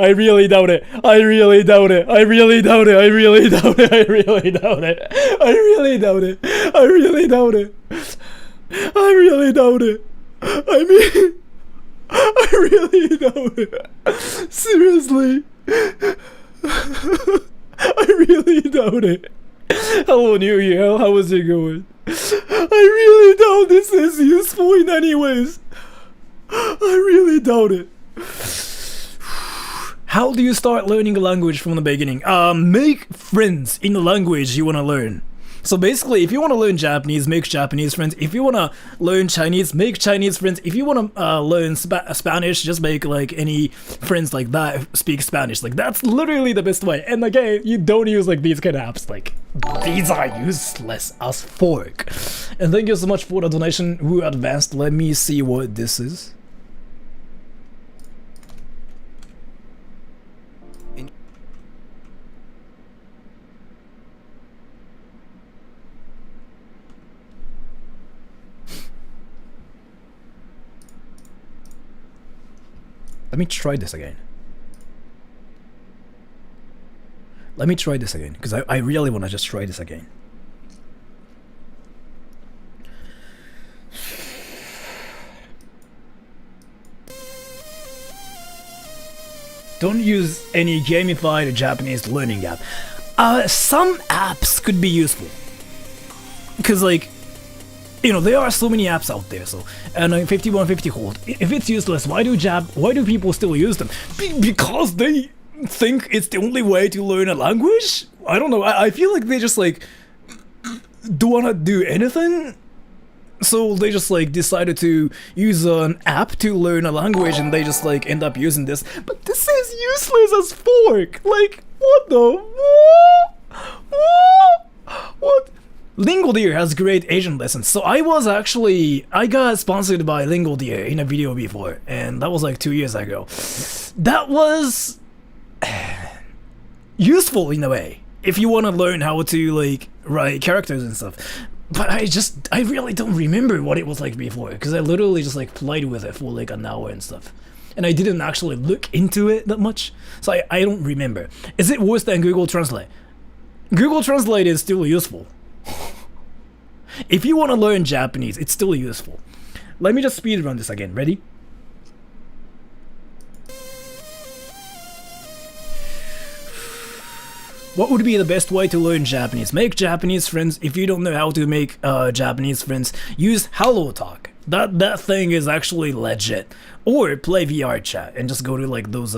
really doubt it. I really doubt it. I really doubt it. I really doubt it. I really doubt it. I really doubt it. I really doubt it. I really doubt it. I mean, I really doubt it. Seriously. I really doubt it. Hello, New Year. How is it going? I really doubt this is useful in any ways. I really doubt it. How do you start learning a language from the beginning? Make friends in the language you want to learn. So basically, if you want to learn Japanese, make Japanese friends. If you want to learn Chinese, make Chinese friends. If you want to learn Spanish, just make like any friends like that speak Spanish. Like that's literally the best way. And again, you don't use like these kind of apps. Like these are useless as fork. And thank you so much for the donation. Who advanced? Let me see what this is. Let me try this again. Let me try this again, because I really want to just try this again. Don't use any gamified Japanese learning app. Some apps could be useful. Because like, you know, there are so many apps out there, so, and 5150 hold. If it's useless, why do people still use them? Because they think it's the only way to learn a language? I don't know, I feel like they just like, don't wanna do anything? So they just like decided to use an app to learn a language and they just like end up using this. But this is useless as fork! Like, what the? What? Lingo Deer has great Asian lessons. So I got sponsored by Lingo Deer in a video before, and that was like 2 years ago. That was useful in a way, if you want to learn how to like write characters and stuff. But I really don't remember what it was like before, because I literally just like played with it for like an hour and stuff. And I didn't actually look into it that much, so I don't remember. Is it worse than Google Translate? Google Translate is still useful. If you want to learn Japanese, it's still useful. Let me just speedrun this again. Ready? What would be the best way to learn Japanese? Make Japanese friends. If you don't know how to make Japanese friends, use HelloTalk. That thing is actually legit. Or play VR chat and just go to like those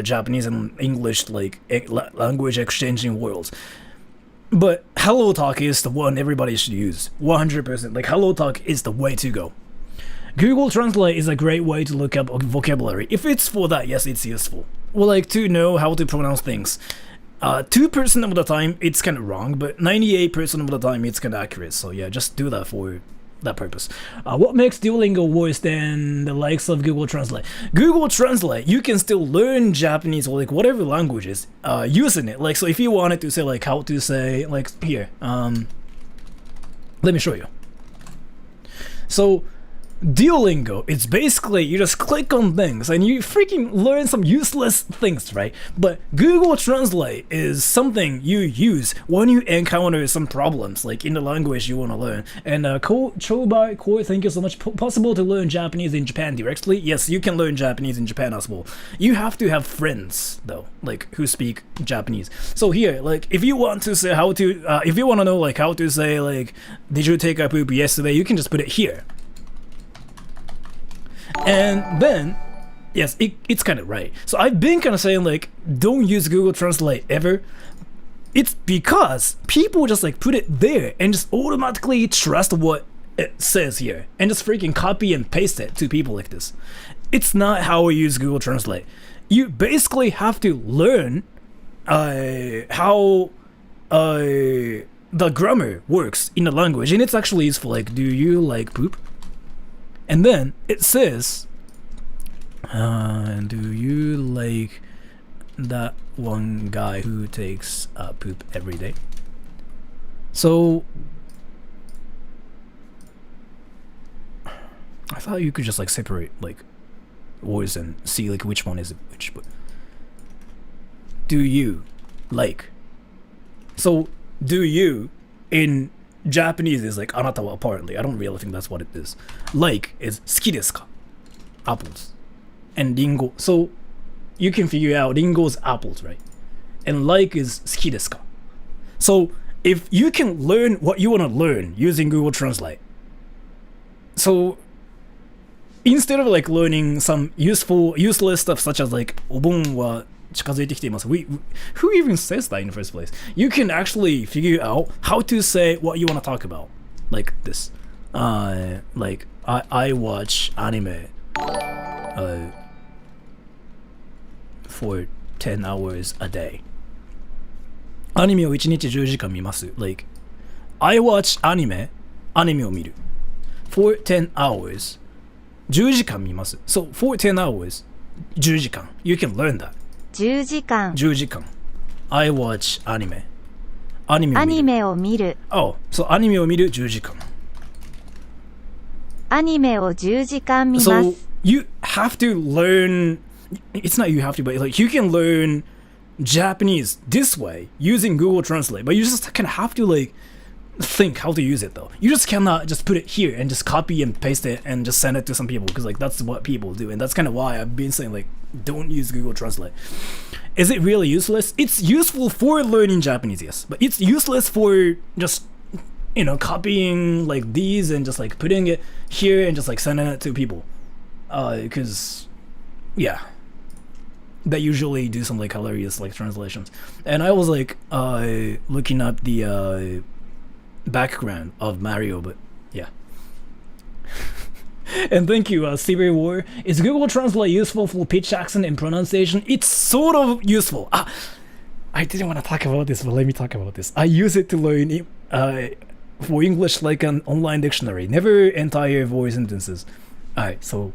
Japanese and English like language exchanging worlds. But HelloTalk is the one everybody should use. 100%. Like HelloTalk is the way to go. Google Translate is a great way to look up vocabulary. If it's for that, yes, it's useful. Well, like to know how to pronounce things. 2% of the time it's kind of wrong, but 98% of the time it's kind of accurate. So yeah, just do that for that purpose. What makes Duolingo worse than the likes of Google Translate? Google Translate, you can still learn Japanese or like whatever languages using it. Like, so if you wanted to say like how to say like here, let me show you. So Duolingo, it's basically you just click on things and you freaking learn some useless things, right? But Google Translate is something you use when you encounter some problems like in the language you want to learn. And Chobai Core, thank you so much. Possible to learn Japanese in Japan directly? Yes, you can learn Japanese in Japan as well. You have to have friends though, like who speak Japanese. So here, like if you want to say how to, if you want to know like how to say like, did you take a poop yesterday? You can just put it here. And then, yes, it's kind of right. So I've been kind of saying like, don't use Google Translate ever. It's because people just like put it there and just automatically trust what it says here and just freaking copy and paste it to people like this. It's not how we use Google Translate. You basically have to learn how the grammar works in the language, and it's actually useful. Like, do you like poop? And then it says, do you like that one guy who takes poop every day? So I thought you could just like separate like words and see like which one is which. But do you like? So do you in Japanese is like あなたは apparently. I don't really think that's what it is. Like is 好きですか? Apples. And ringo. So you can figure out ringo is apples, right? And like is 好きですか? So if you can learn what you want to learn using Google Translate, so instead of like learning some useless stuff such as like お盆は近づいてきています. Who even says that in the first place? You can actually figure out how to say what you want to talk about, like this. Like I watch anime for 10 hours a day. アニメを1日10時間見ます. Like I watch anime を見る for 10 hours 10時間見ます. So for 10 hours 10時間 you can learn that. 10時間 10時間 I watch anime アニメを見る Oh, so アニメを見る10時間アニメを10時間見ます So you have to learn, it's not you have to, but like you can learn Japanese this way using Google Translate, but you just kind of have to like think how to use it though. You just cannot just put it here and just copy and paste it and just send it to some people, because like that's what people do, and that's kind of why I've been saying like don't use Google Translate. Is it really useless? It's useful for learning Japanese, yes, but it's useless for just, you know, copying like these and just like putting it here and just like sending it to people, because yeah, they usually do some like hilarious like translations. And I was like looking up the background of Mario, but yeah. And thank you, Civil War. Is Google Translate useful for pitch, accent, and pronunciation? It's sort of useful. I didn't want to talk about this, but let me talk about this. I use it to learn for English like an online dictionary, never entire voice sentences. Alright, so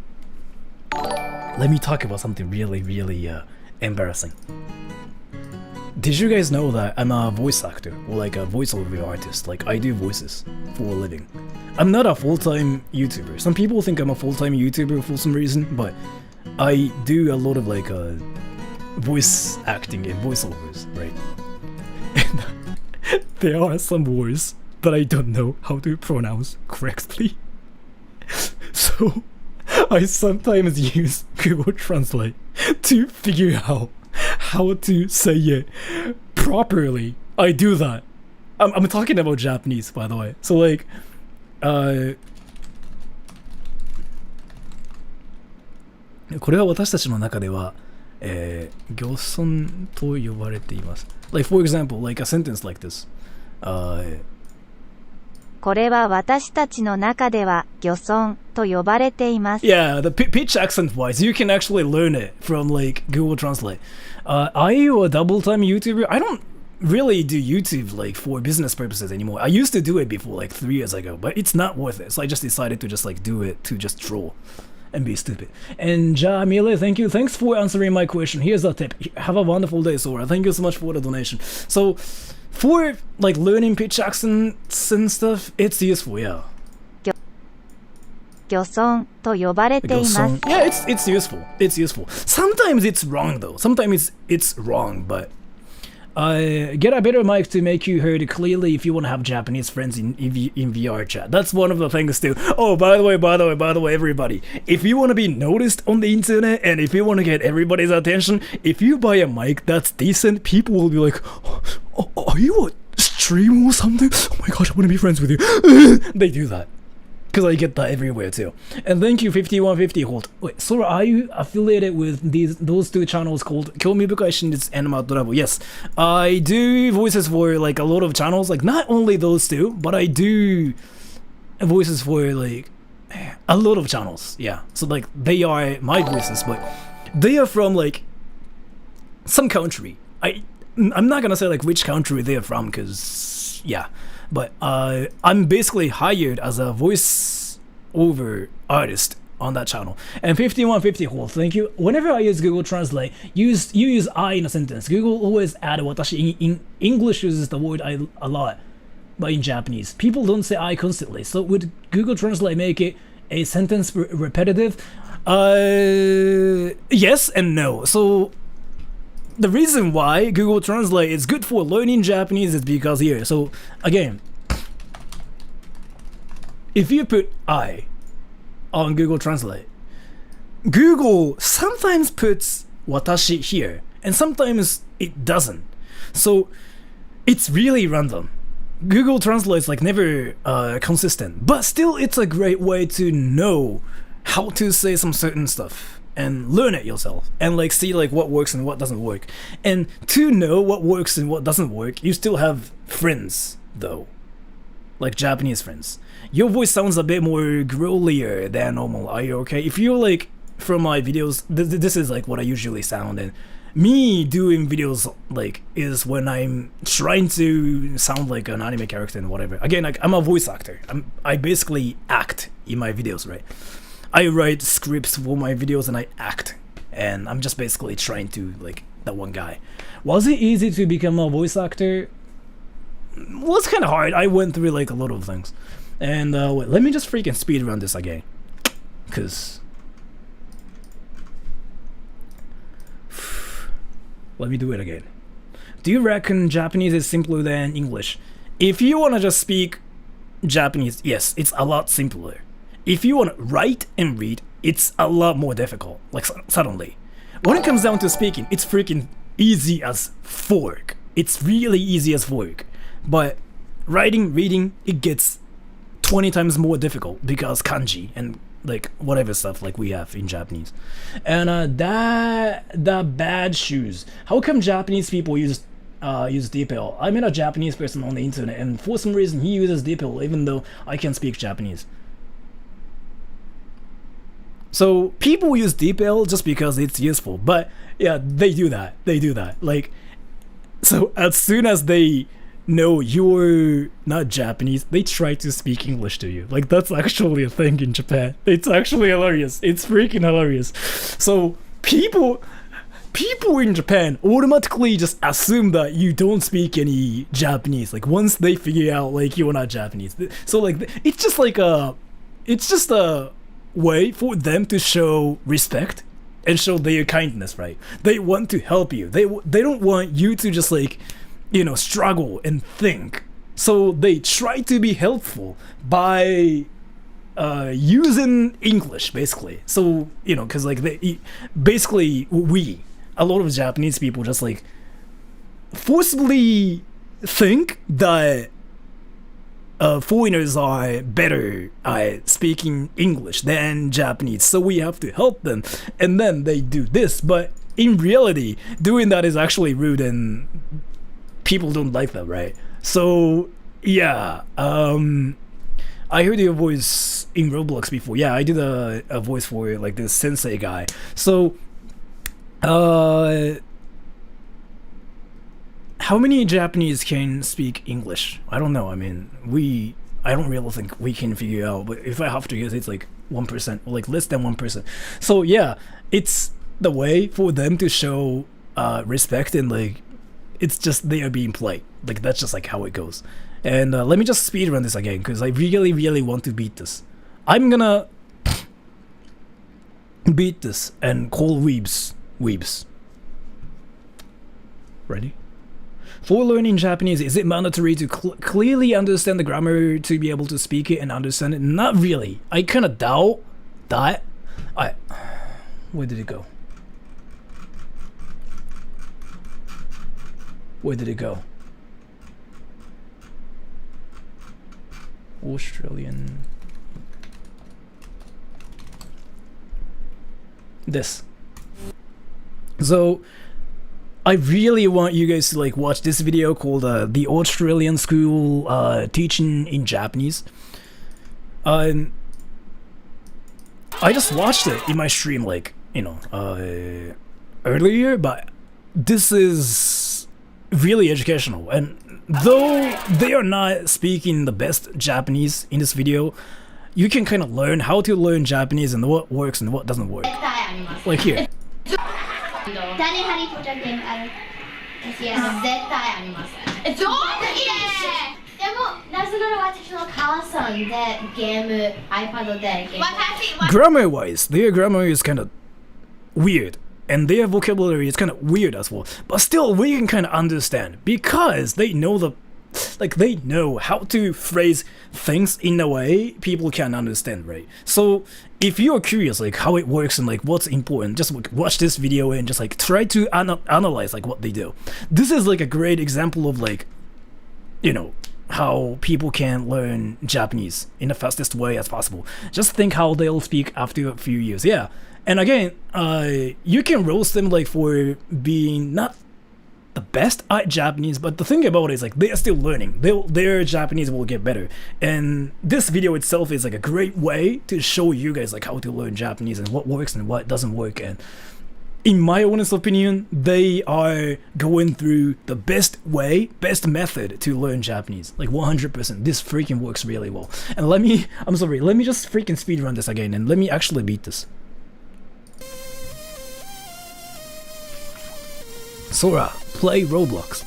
let me talk about something really, really embarrassing. Did you guys know that I'm a voice actor, or like a voiceover artist? Like I do voices for a living. I'm not a full-time YouTuber. Some people think I'm a full-time YouTuber for some reason, but I do a lot of like voice acting and voiceovers, right? And there are some words that I don't know how to pronounce correctly. So I sometimes use Google Translate to figure out how to say it properly. I do that. I'm talking about Japanese, by the way. So like これは私たちの中では、漁村と呼ばれています。Like for example, like a sentence like this. これは私たちの中では漁村と呼ばれています。Yeah, the pitch accent wise, you can actually learn it from like Google Translate. Are you a double time YouTuber? I don't really do YouTube like for business purposes anymore. I used to do it before like 3 years ago, but it's not worth it. So I just decided to just like do it to just troll and be stupid. And Jamile, thank you. Thanks for answering my question. Here's a tip. Have a wonderful day, Sora. Thank you so much for the donation. So for like learning pitch accents and stuff, it's useful, yeah. 漁村と呼ばれています。Yeah, it's useful. It's useful. Sometimes it's wrong though. Sometimes it's wrong, but get a better mic to make you heard clearly if you want to have Japanese friends in VR chat. That's one of the things too. Oh, by the way, everybody, if you want to be noticed on the internet and if you want to get everybody's attention, if you buy a mic that's decent, people will be like, oh, are you a streamer or something? Oh my gosh, I want to be friends with you. They do that. Because I get that everywhere too. And thank you 5150 Hold. Wait, Sora, are you affiliated with those two channels called Kyomibukai Shinjitsu and Matravel? Yes. I do voices for like a lot of channels, like not only those two, but I do voices for like a lot of channels. Yeah. So like they are my voices, but they are from like some country. I'm not gonna say like which country they are from, because yeah. But I'm basically hired as a voice-over artist on that channel. And 5150 Hold, thank you. Whenever I use Google Translate, you use I in a sentence. Google always add watashi. In English uses the word I a lot, but in Japanese, people don't say I constantly. So would Google Translate make it a sentence repetitive? Yes and no. So the reason why Google Translate is good for learning Japanese is because here. So again, if you put I on Google Translate, Google sometimes puts watashi here and sometimes it doesn't. So it's really random. Google Translate's like never consistent, but still it's a great way to know how to say some certain stuff and learn it yourself and like see like what works and what doesn't work. And to know what works and what doesn't work, you still have friends though, like Japanese friends. Your voice sounds a bit more growlier than normal. Are you okay? If you're like from my videos, this is like what I usually sound, and me doing videos like is when I'm trying to sound like an anime character and whatever. Again, like I'm a voice actor. I basically act in my videos, right? I write scripts for my videos and I act, and I'm just basically trying to like that one guy. Was it easy to become a voice actor? Well, it's kind of hard. I went through like a lot of things. And wait, let me just freaking speedrun this again, cause let me do it again. Do you reckon Japanese is simpler than English? If you wanna just speak Japanese, yes, it's a lot simpler. If you want to write and read, it's a lot more difficult, like suddenly. When it comes down to speaking, it's freaking easy as fork. It's really easy as fork. But writing, reading, it gets 20 times more difficult because kanji and like whatever stuff like we have in Japanese. And that bad shoes. How come Japanese people use DeepL? I met a Japanese person on the internet and for some reason he uses DeepL even though I can speak Japanese. So people use DeepL just because it's useful, but yeah, they do that. Like, so as soon as they know you're not Japanese, they try to speak English to you. Like that's actually a thing in Japan. It's actually hilarious. It's freaking hilarious. So people in Japan automatically just assume that you don't speak any Japanese. Like once they figure out like you're not Japanese. So like it's just a way for them to show respect and show their kindness, right? They want to help you. They don't want you to just like, you know, struggle and think. So they try to be helpful by using English basically. So, you know, because like a lot of Japanese people just like forcibly think that foreigners are better at speaking English than Japanese, so we have to help them. And then they do this, but in reality, doing that is actually rude and people don't like that, right? So yeah, I heard your voice in Roblox before. Yeah, I did a voice for like this sensei guy. So how many Japanese can speak English? I don't know. I mean, I don't really think we can figure out, but if I have to guess, it's like 1%, or like less than 1%. So yeah, it's the way for them to show respect, and like it's just they are being polite. Like that's just like how it goes. And let me just speedrun this again, because I really want to beat this. I'm gonna beat this and call weebs. Ready? For learning Japanese, is it mandatory to clearly understand the grammar to be able to speak it and understand it? Not really. I kind of doubt that. Where did it go? Where did it go? Australian. This. So I really want you guys to like watch this video called the Australian School Teaching in Japanese. I just watched it in my stream, like, you know, earlier, but this is really educational. And though they are not speaking the best Japanese in this video, you can kind of learn how to learn Japanese and what works and what doesn't work. Like here. 絶対にハリー・ポッターゲームある。絶対あります。どうでいいでも、なぜなら私の母さんでゲーム、iPad でゲーム。Grammar-wise, their grammar is kind of weird, and their vocabulary is kind of weird as well. But still, we can kind of understand because they know they know how to phrase things in a way people can understand, right? So if you're curious like how it works and like what's important, just like, watch this video and just like try to analyze like what they do. This is like a great example of like, you know, how people can learn Japanese in the fastest way as possible. Just think how they'll speak after a few years. Yeah. And again, you can roast them like for being not the best at Japanese, but the thing about it is like they are still learning. Their Japanese will get better, and this video itself is like a great way to show you guys like how to learn Japanese and what works and what doesn't work. And in my honest opinion, they are going through the best method to learn Japanese, like 100%. This freaking works really well. And let me just freaking speedrun this again and let me actually beat this. Sora, play Roblox.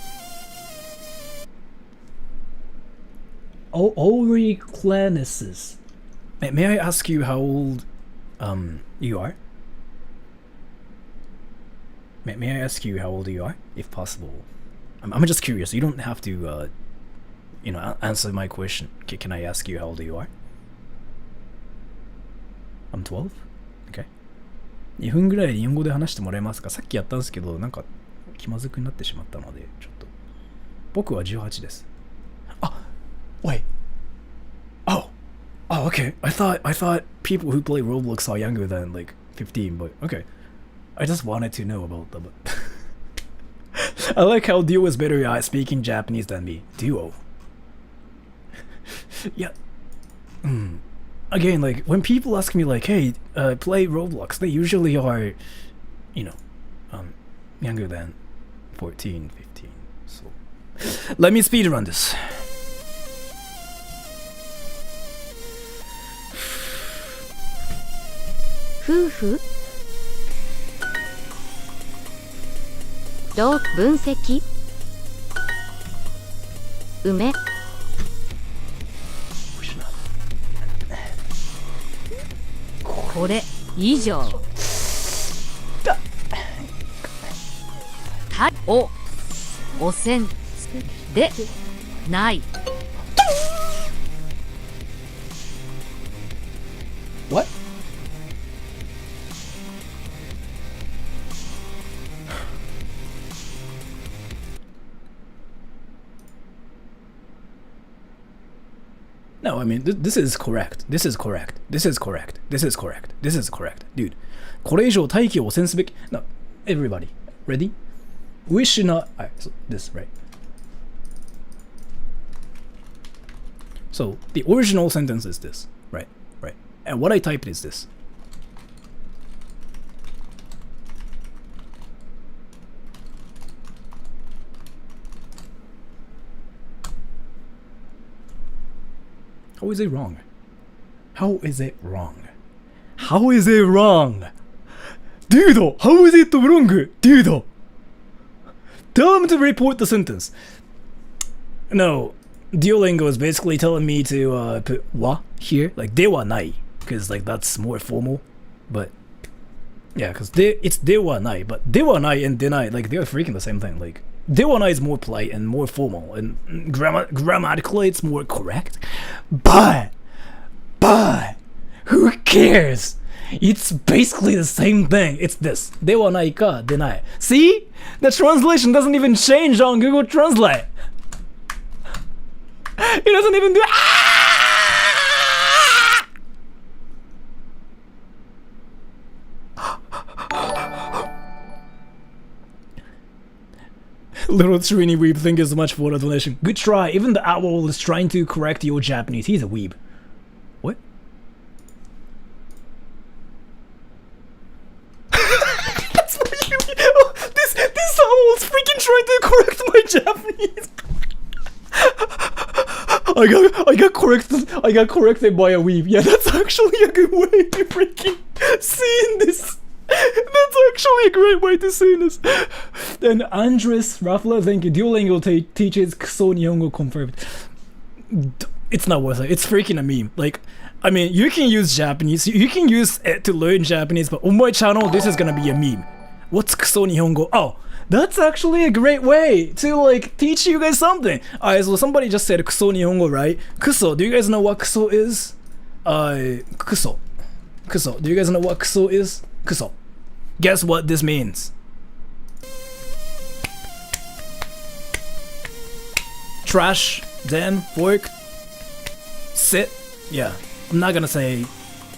Ori Clanises. May I ask you how old you are? May I ask you how old you are, if possible? I'm just curious. You don't have to, you know, answer my question. Can I ask you how old you are? I'm 12? Okay. 2分ぐらい日本語で話してもらえますか？さっきやったんですけど、なんか気まずくなってしまったので、ちょっと。僕は18です。あ、wait. Oh, okay. I thought people who play Roblox are younger than like 15, but okay. I just wanted to know about them. I like how Duo is better at speaking Japanese than me. Duo. Yeah. Again, like when people ask me like, hey, play Roblox, they usually are, you know, younger than 14, 15. So let me speedrun this. Fufu. どう分析梅これ以上たお汚染でない What? No, I mean, this is correct. This is correct. This is correct. This is correct. This is correct. Dude, これ以上大気を汚染すべき. No, everybody, ready? We should not. Alright, so this, right? So the original sentence is this, right? Right. And what I typed is this. How is it wrong? How is it wrong? How is it wrong? Dude, how is it wrong? Dude, tell him to report the sentence. No, Duolingo is basically telling me to put wa here, like de wa nai, because like that's more formal. But yeah, because it's de wa nai, but de wa nai and denai, like they're freaking the same thing. Like de wa nai is more polite and more formal, and grammatically it's more correct. But who cares? It's basically the same thing. It's this. De wa nai ka denai. See? The translation doesn't even change on Google Translate. It doesn't even do. Little Trini Weeb, thank you so much for the donation. Good try. Even the owl is trying to correct your Japanese. He's a weeb. What? That's what you mean. Oh, this owl is freaking trying to correct my Japanese. I got corrected by a weeb. Yeah, that's actually a good way to freaking see this. That's actually a great way to see this. And Andres Raffler, thank you. Duolingo teaches Kuso Nihongo confirmed. It's not worth it. It's freaking a meme. Like, I mean, you can use Japanese. You can use it to learn Japanese, but on my channel, this is gonna be a meme. What's Kuso Nihongo? Oh, that's actually a great way to like teach you guys something. Alright, so somebody just said Kuso Nihongo, right? Kuso, do you guys know what Kuso is? Kuso. Kuso. Do you guys know what Kuso is? Kuso. Guess what this means? Trash, den, fork, sit. Yeah, I'm not gonna say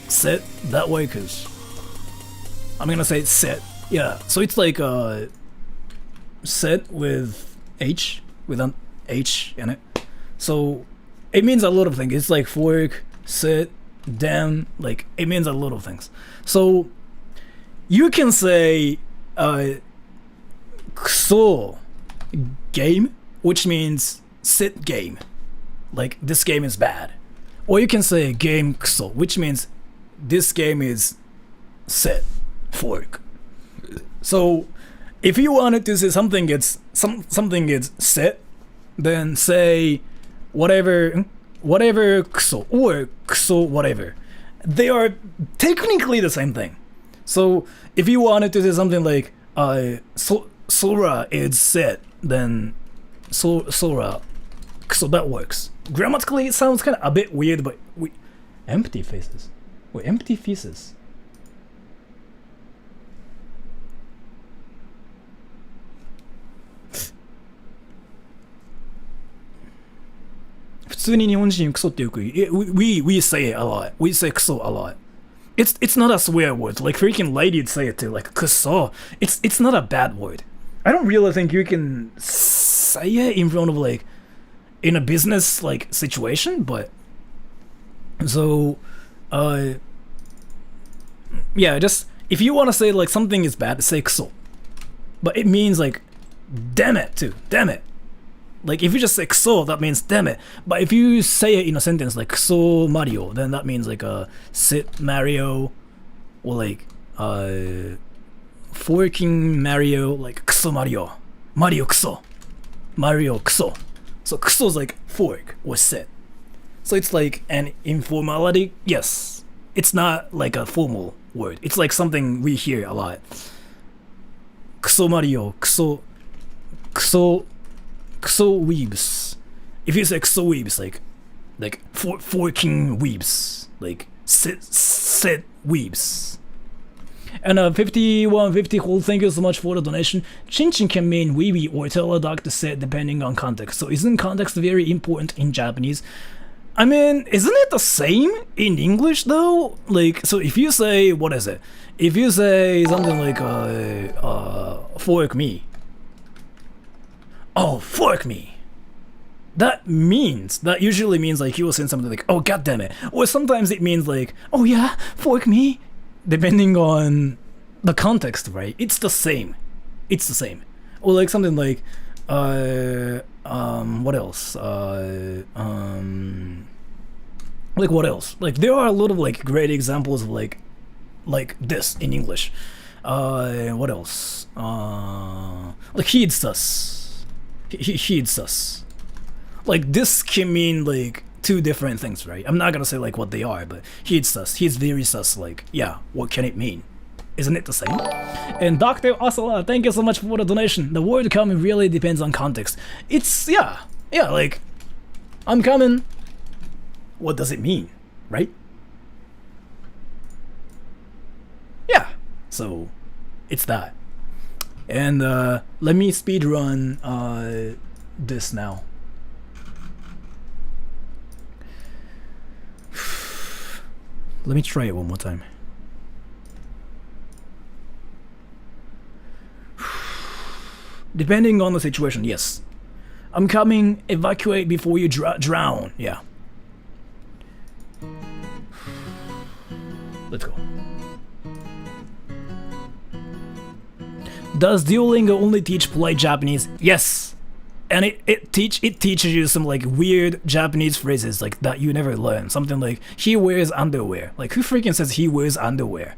sit that way because I'm gonna say sit. Yeah, so it's like sit with H, with an H in it. So it means a lot of things. It's like fork, sit, den, like it means a lot of things. So you can say kuso game, which means sit game, like this game is bad. Or you can say game kuso, which means this game is sit fork. So if you wanted to say something is sit, then say whatever kuso or kuso whatever. They are technically the same thing. So if you wanted to say something like Sora is sit, then Sora, so that works. Grammatically it sounds kind of a bit weird, but empty faces. Wait, empty faces. We say it a lot. We say kuso a lot. It's not a swear word. Like freaking lady'd say it too. Like kuso. It's not a bad word. I don't really think you can say it in front of like in a business like situation, but so yeah, just if you want to say like something is bad, say kuso. But it means like damn it too. Damn it. Like if you just say kuso, that means damn it. But if you say it in a sentence like kuso Mario, then that means like sit Mario, or like forking Mario, like kuso Mario, Mario kuso, Mario kuso. So kuso is like fork or sit. So it's like an informality. Yes, it's not like a formal word. It's like something we hear a lot. Kuso Mario, kuso weebs. If you say kuso weebs, like forking weebs, like sit weebs. And 5150 whole, thank you so much for the donation. Chinchin can mean weeby or tell a dog to sit depending on context. So isn't context very important in Japanese? I mean, isn't it the same in English though? Like, so if you say, what is it? If you say something like, fork me. Oh, fork me. That usually means like you will say something like, oh, god damn it. Or sometimes it means like, oh yeah, fork me. Depending on the context, right? It's the same. It's the same. Or like something like, what else? Like what else? Like there are a lot of like great examples of like this in English. What else? Like heed sus. Heed sus. Like this can mean like two different things, right? I'm not gonna say like what they are, but heed sus. He's very sus. Like, yeah, what can it mean? Isn't it the same? And Dr. Asala, thank you so much for the donation. The word coming really depends on context. It's, yeah, like, I'm coming. What does it mean, right? Yeah, so it's that. And let me speedrun this now. Let me try it one more time. Depending on the situation, yes. I'm coming, evacuate before you drown. Yeah. Let's go. Does Duolingo only teach polite Japanese? Yes. And it teaches you some like weird Japanese phrases like that you never learn. Something like, he wears underwear. Like, who freaking says he wears underwear?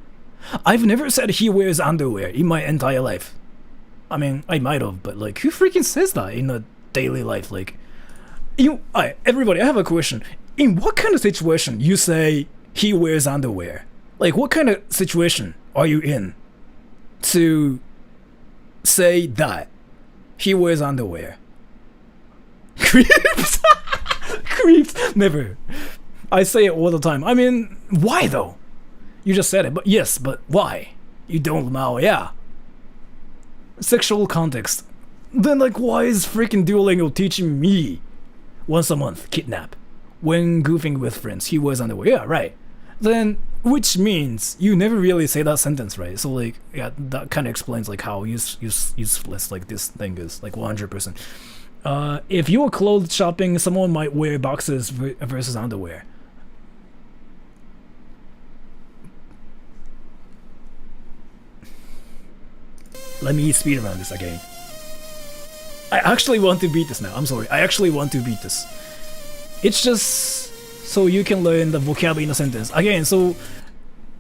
I've never said he wears underwear in my entire life. I mean, I might have, but like, who freaking says that in a daily life? Like, everybody, I have a question. In what kind of situation you say he wears underwear? Like, what kind of situation are you in to say that he wears underwear? Creeps. Creeps. Never. I say it all the time. I mean, why though? You just said it, but yes, but why? You don't know, yeah. Sexual context. Then like, why is freaking Duolingo teaching me once a month kidnap when goofing with friends? He wears underwear. Yeah, right. Then, which means you never really say that sentence, right? So like, yeah, that kind of explains like how useless like this thing is, like 100%. If you were clothes shopping, someone might wear boxes versus underwear. Let me speed around this again. I actually want to beat this now. I'm sorry. I actually want to beat this. It's just so you can learn the vocabulary in a sentence. Again, so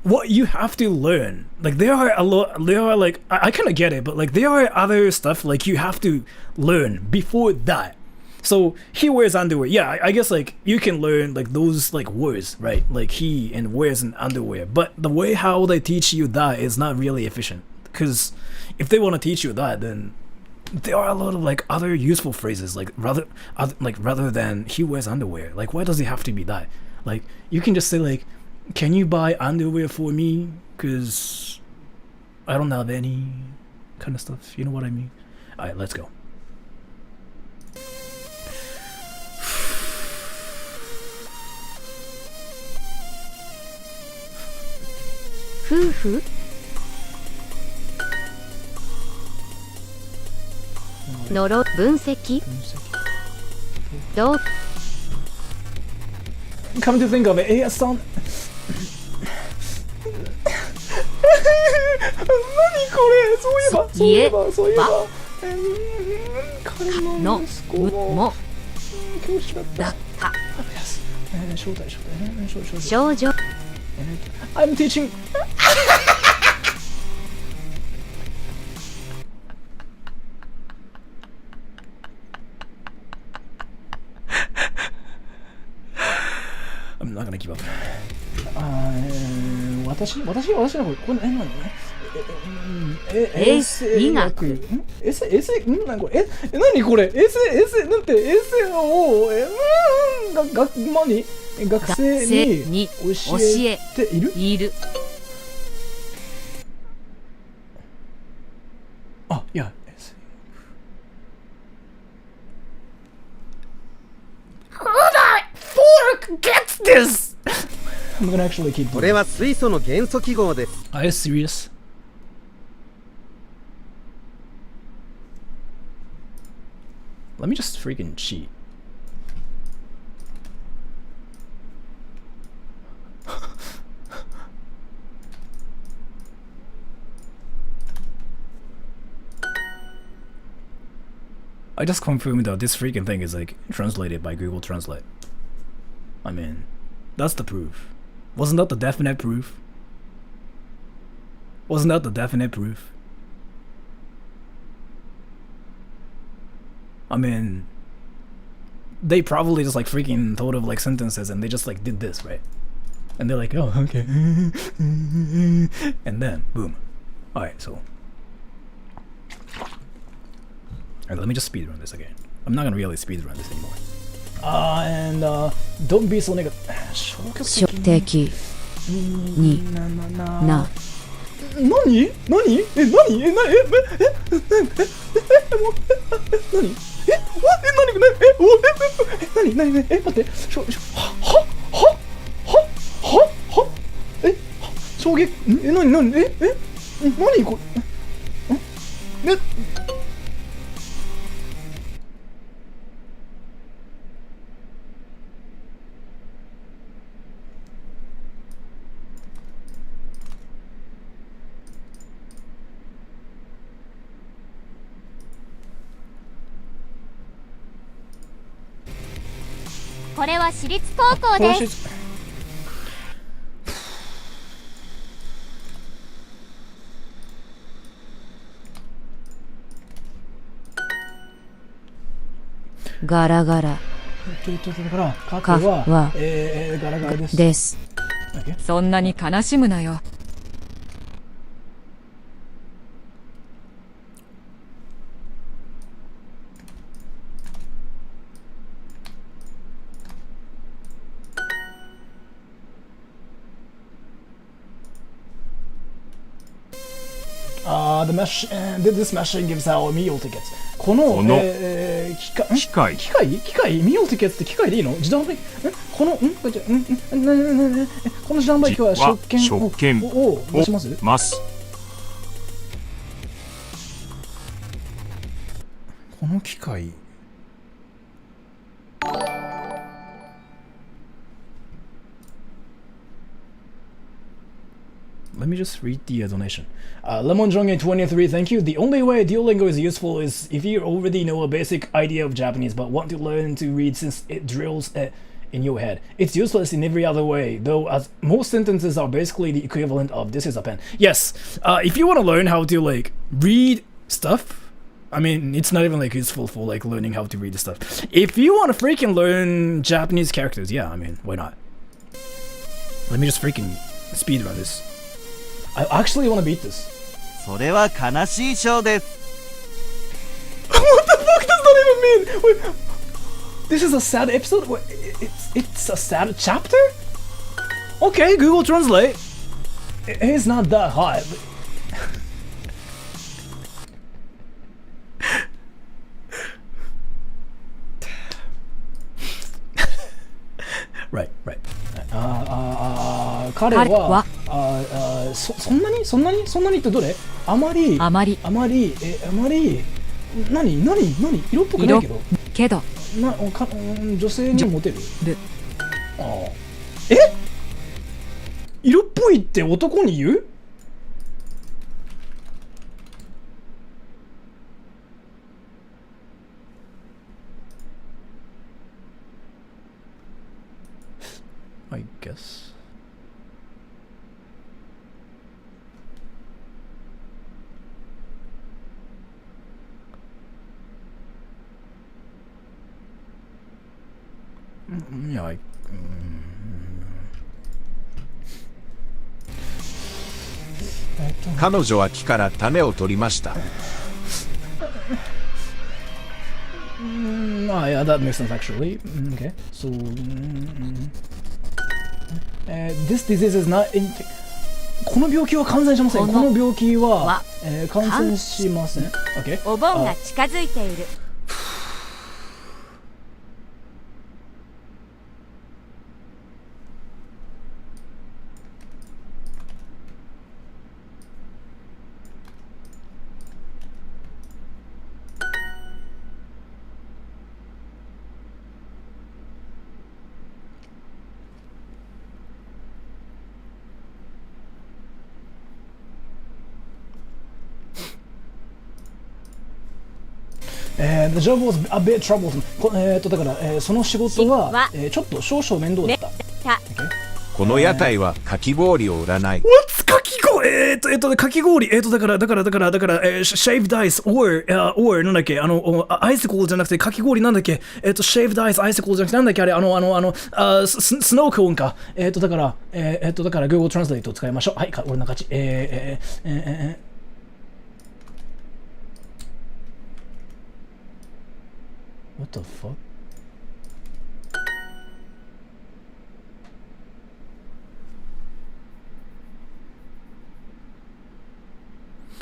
what you have to learn, like there are like, I kind of get it, but like there are other stuff like you have to learn before that. So he wears underwear. Yeah, I guess like you can learn like those like words, right? Like he and wears an underwear. But the way how they teach you that is not really efficient. Because if they want to teach you that, then there are a lot of like other useful phrases, like rather than he wears underwear. Like, why does it have to be that? Like, you can just say like, can you buy underwear for me? Because I don't have any kind of stuff. You know what I mean? All right, let's go. Fufu. Noro 分析 どう Come to think of it, it sound... 何これ、そういえば彼の息子も教師だった少女 I'm teaching I'm not gonna give up. 私の方、これ何？衛生学？衛生？何これ？何これ？衛生なんて衛生を学生に教えている？あ、いや。Fork! get this! I'm gonna actually keep これは水素の元素記号です。 Are you serious? Let me just freaking cheat. I just confirmed that this freaking thing is like translated by Google Translate. I mean, that's the proof. Wasn't that the definite proof? Wasn't that the definite proof? I mean, they probably just like freaking thought of like sentences and they just like did this, right? And they're like, oh, okay. And then, boom. Alright, so. Alright, let me just speedrun this again. I'm not gonna really speedrun this anymore. And don't be so negative. 初的にな何何え、何え、何え、何え、何待って衝撃え、何これこれは私立高校です。ガラガラかはガラガラです。そんなに悲しむなよ。This machine gives out meal tickets. この機械meal tickets って機械でいいの？自動販売機？この自動販売機は食券を出します？この機械Let me just read the donation. Lemon Jong 23, thank you. The only way Duolingo is useful is if you already know a basic idea of Japanese but want to learn to read since it drills in your head. It's useless in every other way, though, as most sentences are basically the equivalent of "this is a pen." Yes, if you want to learn how to like read stuff, I mean, it's not even like useful for like learning how to read the stuff. If you want to freaking learn Japanese characters, yeah, I mean, why not? Let me just freaking speedrun this. I actually want to beat this. それは悲しい章です。What the fuck does that even mean? Wait, this is a sad episode? Wait, it's a sad chapter? Okay, Google Translate. It's not that hot. Right. 彼はそんなにってどれ？あまり何色っぽくないけど女性にモテる色っぽいって男に言う？I guess. Yeah, 彼女は木から種を取りました。Yeah, that makes sense actually. Okay, so this disease is not in. この病気は感染しません。この病気は感染しません。Okay. お盆が近づいている。The job was a bit troublesome. だから、その仕事は、ちょっと少々面倒だった。この屋台はかき氷を売らない。What's かき氷？かき氷。だから、shaved ice or なんだっけ、アイスコールじゃなくてかき氷なんだっけ、shaved ice アイスコールじゃなくてなんだっけ、あれ、スノーコーンか。だから、Google Translate を使いましょう。はい、俺の勝ち。What the fuck?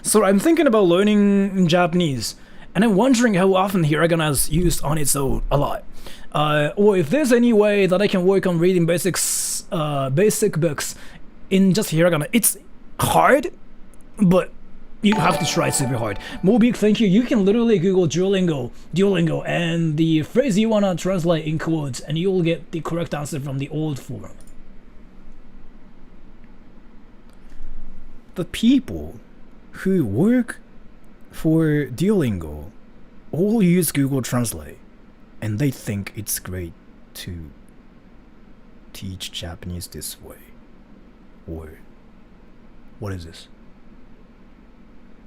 So I'm thinking about learning Japanese, and I'm wondering how often hiragana is used on its own a lot. Or if there's any way that I can work on reading basic books in just hiragana. It's hard, but you have to try super hard. Mobic, thank you. You can literally Google Duolingo, and the phrase you wanna translate in quotes, and you'll get the correct answer from the old form. The people who work for Duolingo all use Google Translate, and they think it's great to teach Japanese this way. Or what is this?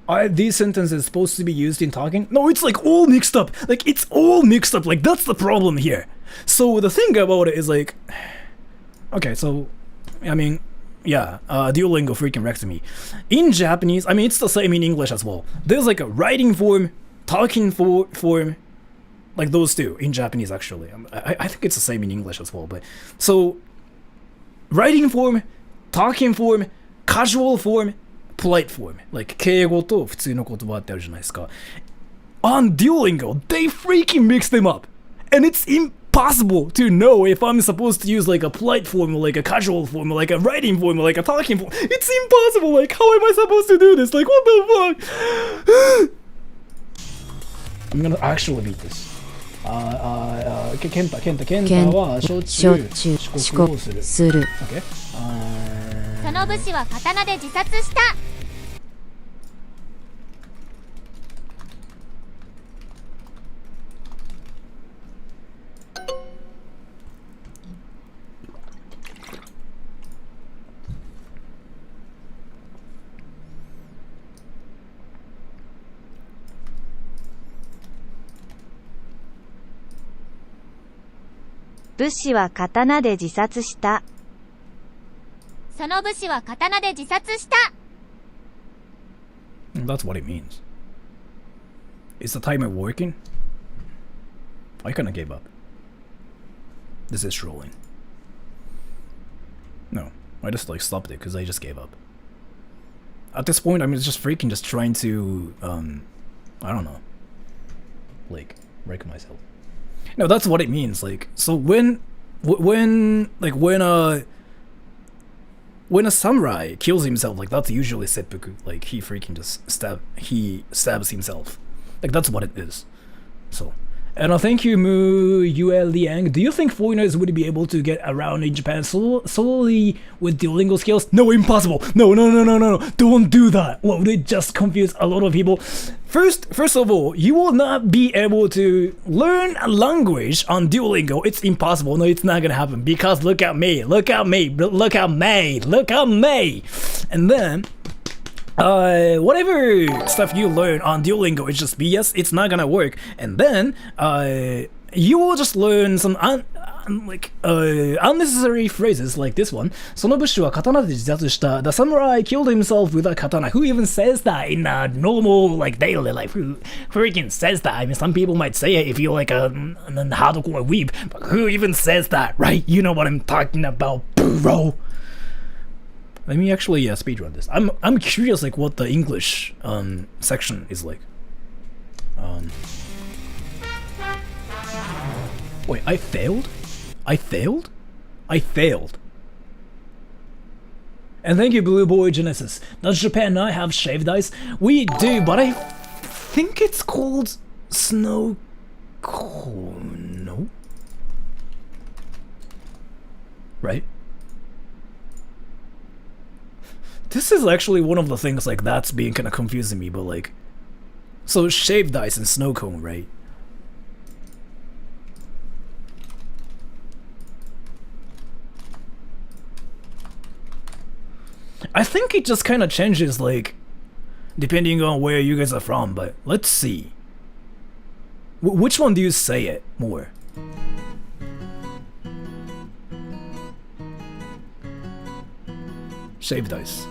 Are these sentences supposed to be used in talking? No, it's like all mixed up. Like, it's all mixed up. Like, that's the problem here. So the thing about it is like, okay, so, I mean, yeah, Duolingo freaking wrecked me. In Japanese, I mean, it's the same in English as well. There's like a writing form, talking form, like those two in Japanese actually. I think it's the same in English as well, but so writing form, talking form, casual form, polite form, like 敬語と普通の言葉ってあるじゃないですか。On Duolingo, they freaking mix them up, and it's impossible to know if I'm supposed to use like a polite form or like a casual form or like a writing form or like a talking form. It's impossible. Like, how am I supposed to do this? Like, what the fuck? I'm gonna actually beat this. ケンタはしょっちゅう遅刻をする。Okay? その武士は刀で自殺した。武士は刀で自殺した。その武士は刀で自殺した。That's what it means. Is the timer working? I kinda gave up. This is trolling. No, I just like stopped it because I just gave up. At this point, I'm just freaking just trying to, I don't know, like, wreck myself. No, that's what it means. Like, so when a samurai kills himself, like that's usually seppuku. Like he freaking just stabs himself. Like that's what it is. So, and thank you, Mu Yue Liang. Do you think foreigners would be able to get around in Japan solely with Duolingo skills? No, impossible. No. Don't do that. Well, would just confuse a lot of people. First of all, you will not be able to learn a language on Duolingo. It's impossible. No, it's not gonna happen because look at me. And then, whatever stuff you learn on Duolingo is just BS. It's not gonna work. And then, you will just learn some unnecessary phrases like this one. その武士は刀で自殺した。The samurai killed himself with a katana. Who even says that in a normal like daily life? Who freaking says that? I mean, some people might say it if you're like a hardcore weeb, but who even says that, right? You know what I'm talking about, bro. Let me actually speedrun this. I'm curious like what the English section is like. Wait, I failed? And thank you, Blue Boy Genesis. Does Japan not have shaved ice? We do, but I think it's called snow cone. No? Right? This is actually one of the things like that's being kind of confusing me, but like, so shaved ice and snow cone, right? I think it just kind of changes, like, depending on where you guys are from, but let's see. Which one do you say it more? Shaved ice.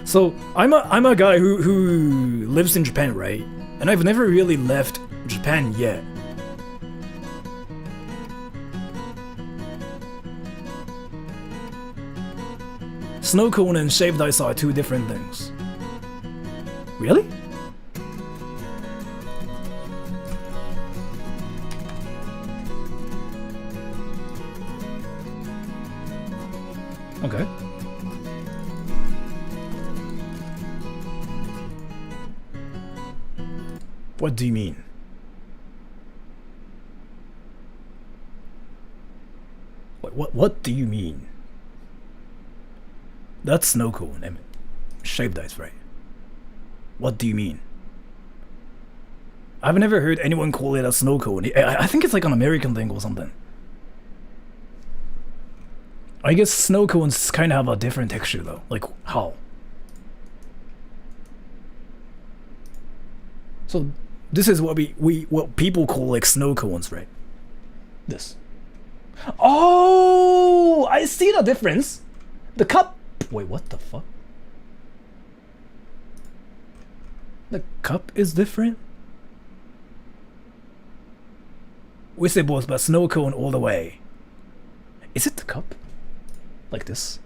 So I'm a guy who lives in Japan, right? And I've never really left Japan yet. Snow cone and shaved ice are two different things. Really? Okay. What do you mean? What do you mean? That's snow cone, I mean, shaved ice, right? What do you mean? I've never heard anyone call it a snow cone. I think it's like an American thing or something. I guess snow cones kind of have a different texture though. Like, how? So this is what what people call like snow cones, right? This. Oh, I see the difference. The cup. Wait, what the fuck? The cup is different? We say both, but snow cone all the way. Is it the cup? Like this?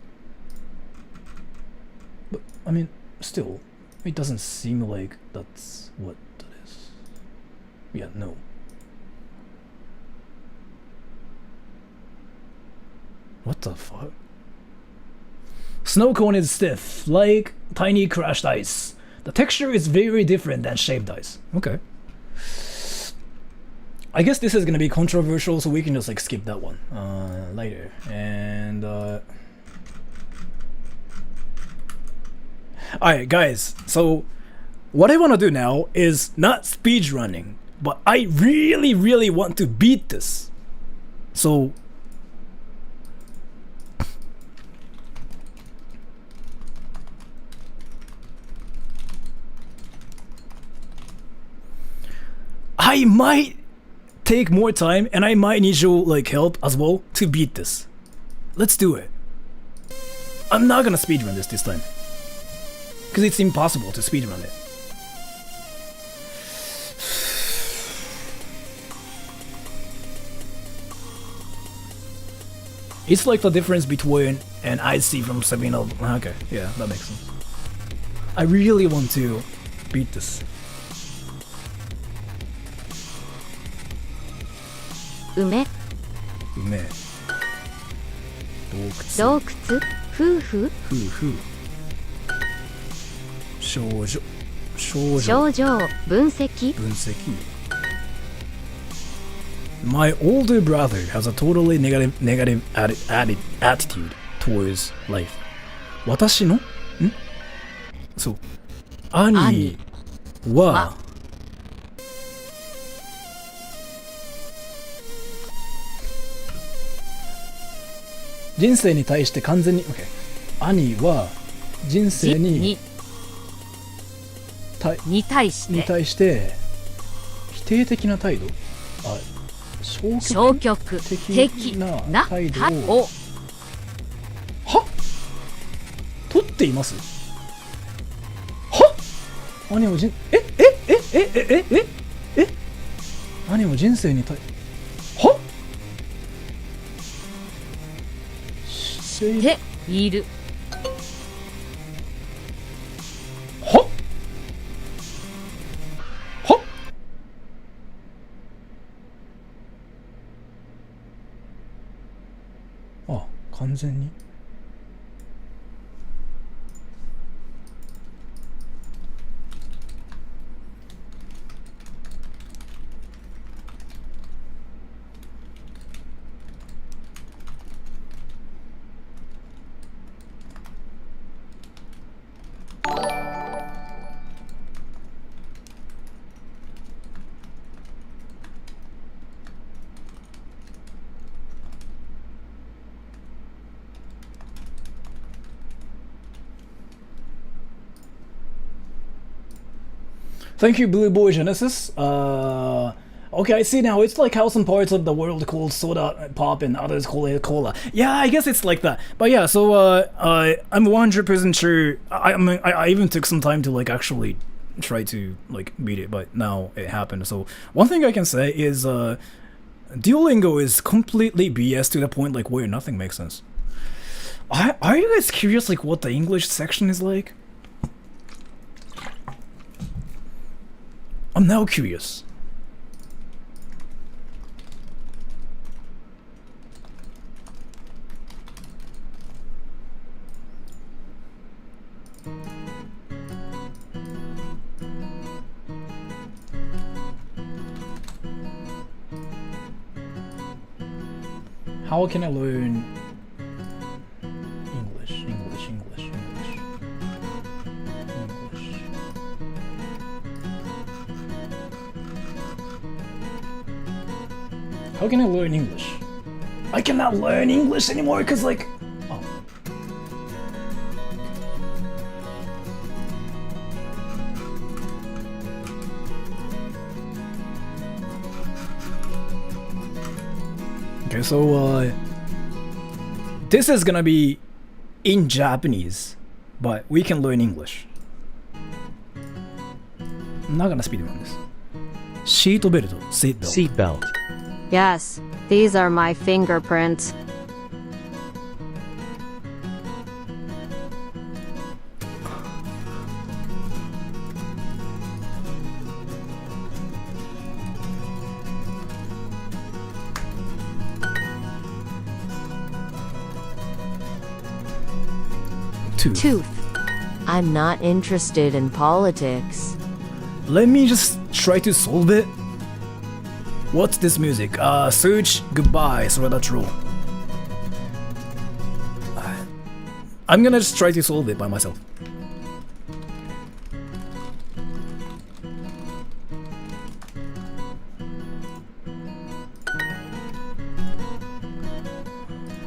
But, I mean, still, it doesn't seem like that's what it is. Yeah, no. What the fuck? Snow cone is stiff, like tiny crushed ice. The texture is very different than shaved ice. Okay. I guess this is gonna be controversial, so we can just like skip that one later. And alright guys, so what I want to do now is not speed running, but I really want to beat this. So I might take more time and I might need your like help as well to beat this. Let's do it. I'm not gonna speedrun this time, because it's impossible to speedrun it. It's like the difference between an icy from 7-Eleven. Okay, yeah, that makes sense. I really want to beat this. 梅 洞窟夫婦症状分析 My older brother has a totally negative attitude towards life. 私のそう。兄は人生に対して完全に、OK、兄は人生に対して否定的な態度、消極的な態度を取っています。兄も兄も人生に対している。あ、完全に。Thank you, Blue Boy Genesis. Okay, I see now. It's like how some parts of the world call soda pop and others call it cola. Yeah, I guess it's like that. But yeah, so I'm 100% sure. I even took some time to like actually try to like beat it, but now it happened. So one thing I can say is Duolingo is completely BS to the point like where nothing makes sense. Are you guys curious like what the English section is like? I'm now curious. How can I learn English? How can I learn English? I cannot learn English anymore because like... Oh. Okay, so this is gonna be in Japanese, but we can learn English. I'm not gonna speedrun this. Seatbelt. Seatbelt. Yes, these are my fingerprints. Tooth. I'm not interested in politics. Let me just try to solve it. What's this music? Search goodbye, so that's true. I'm gonna just try to solve it by myself.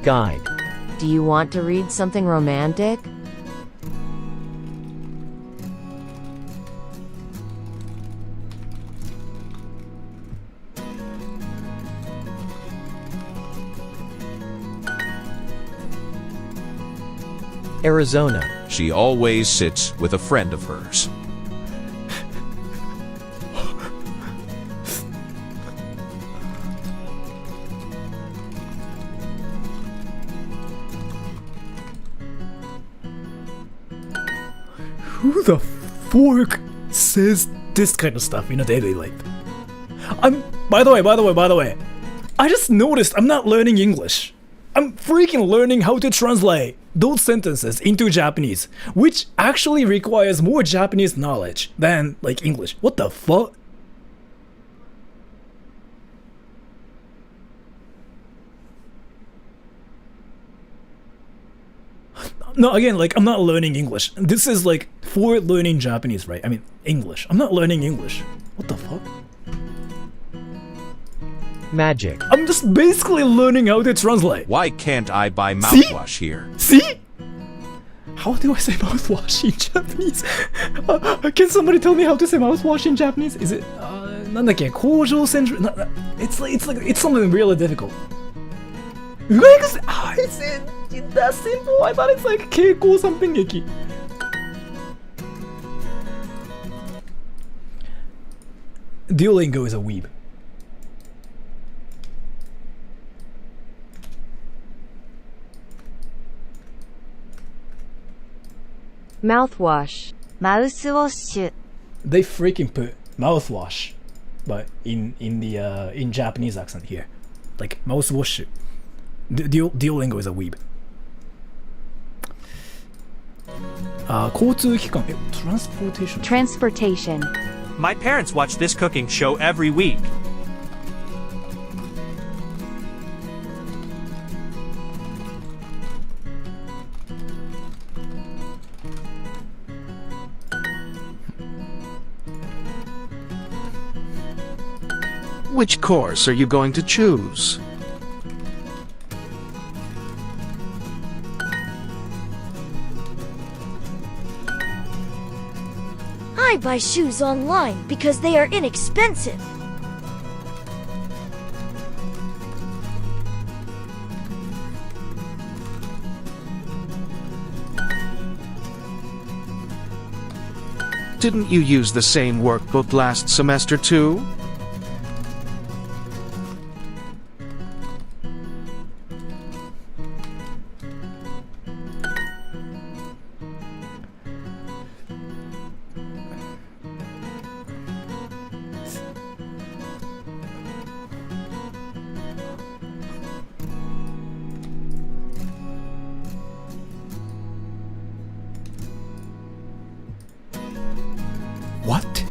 Guide. Do you want to read something romantic? Arizona. She always sits with a friend of hers. Who the fork says this kind of stuff in a daily life? By the way, I just noticed I'm not learning English. I'm freaking learning how to translate those sentences into Japanese, which actually requires more Japanese knowledge than like English. What the fuck? No, again, like I'm not learning English. This is like for learning Japanese, right? I mean, English. I'm not learning English. What the fuck? Magic. I'm just basically learning how to translate. Why can't I buy mouthwash here? See? How do I say mouthwash in Japanese? Can somebody tell me how to say mouthwash in Japanese? Is it it's something really difficult. Is it that simple? I thought it's like keiko something geki. Duolingo is a weeb. Mouthwash. Mouthwash. They freaking put mouthwash, but in Japanese accent here, like mouthwash. Duolingo is a weeb. 交通機関 Transportation. My parents watch this cooking show every week. Which course are you going to choose? I buy shoes online because they are inexpensive. Didn't you use the same workbook last semester too? What?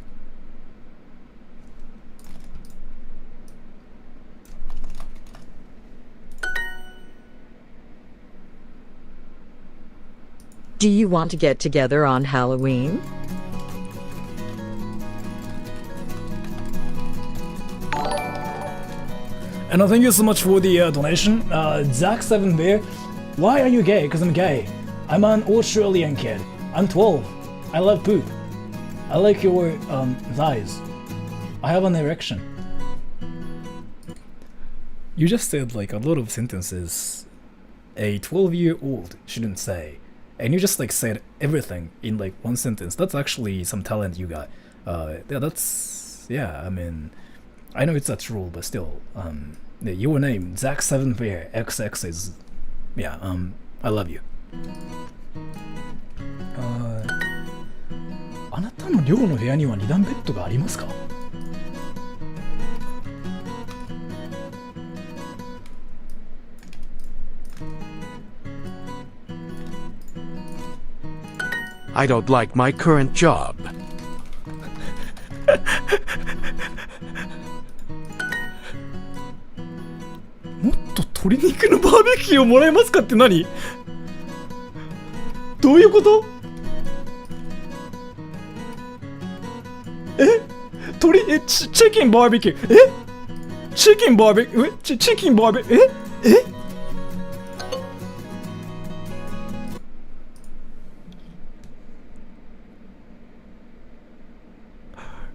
Do you want to get together on Halloween? And thank you so much for the donation. Zach7 there. Why are you gay? Because I'm gay. I'm an Australian kid. I'm 12. I love poop. I like your thighs. I have an erection. You just said like a lot of sentences a 12-year-old shouldn't say. And you just like said everything in like one sentence. That's actually some talent you got. Yeah, I mean, I know it's a troll, but still, your name, Zach7 Bear XX is, yeah, I love you. あなたの寮の部屋には2段ベッドがありますか? I don't like my current job. もっと鶏肉のバーベキューをもらえますかって何？どういうこと？チキンバーベキュー？チキンバーベキュー？チキンバーベキュー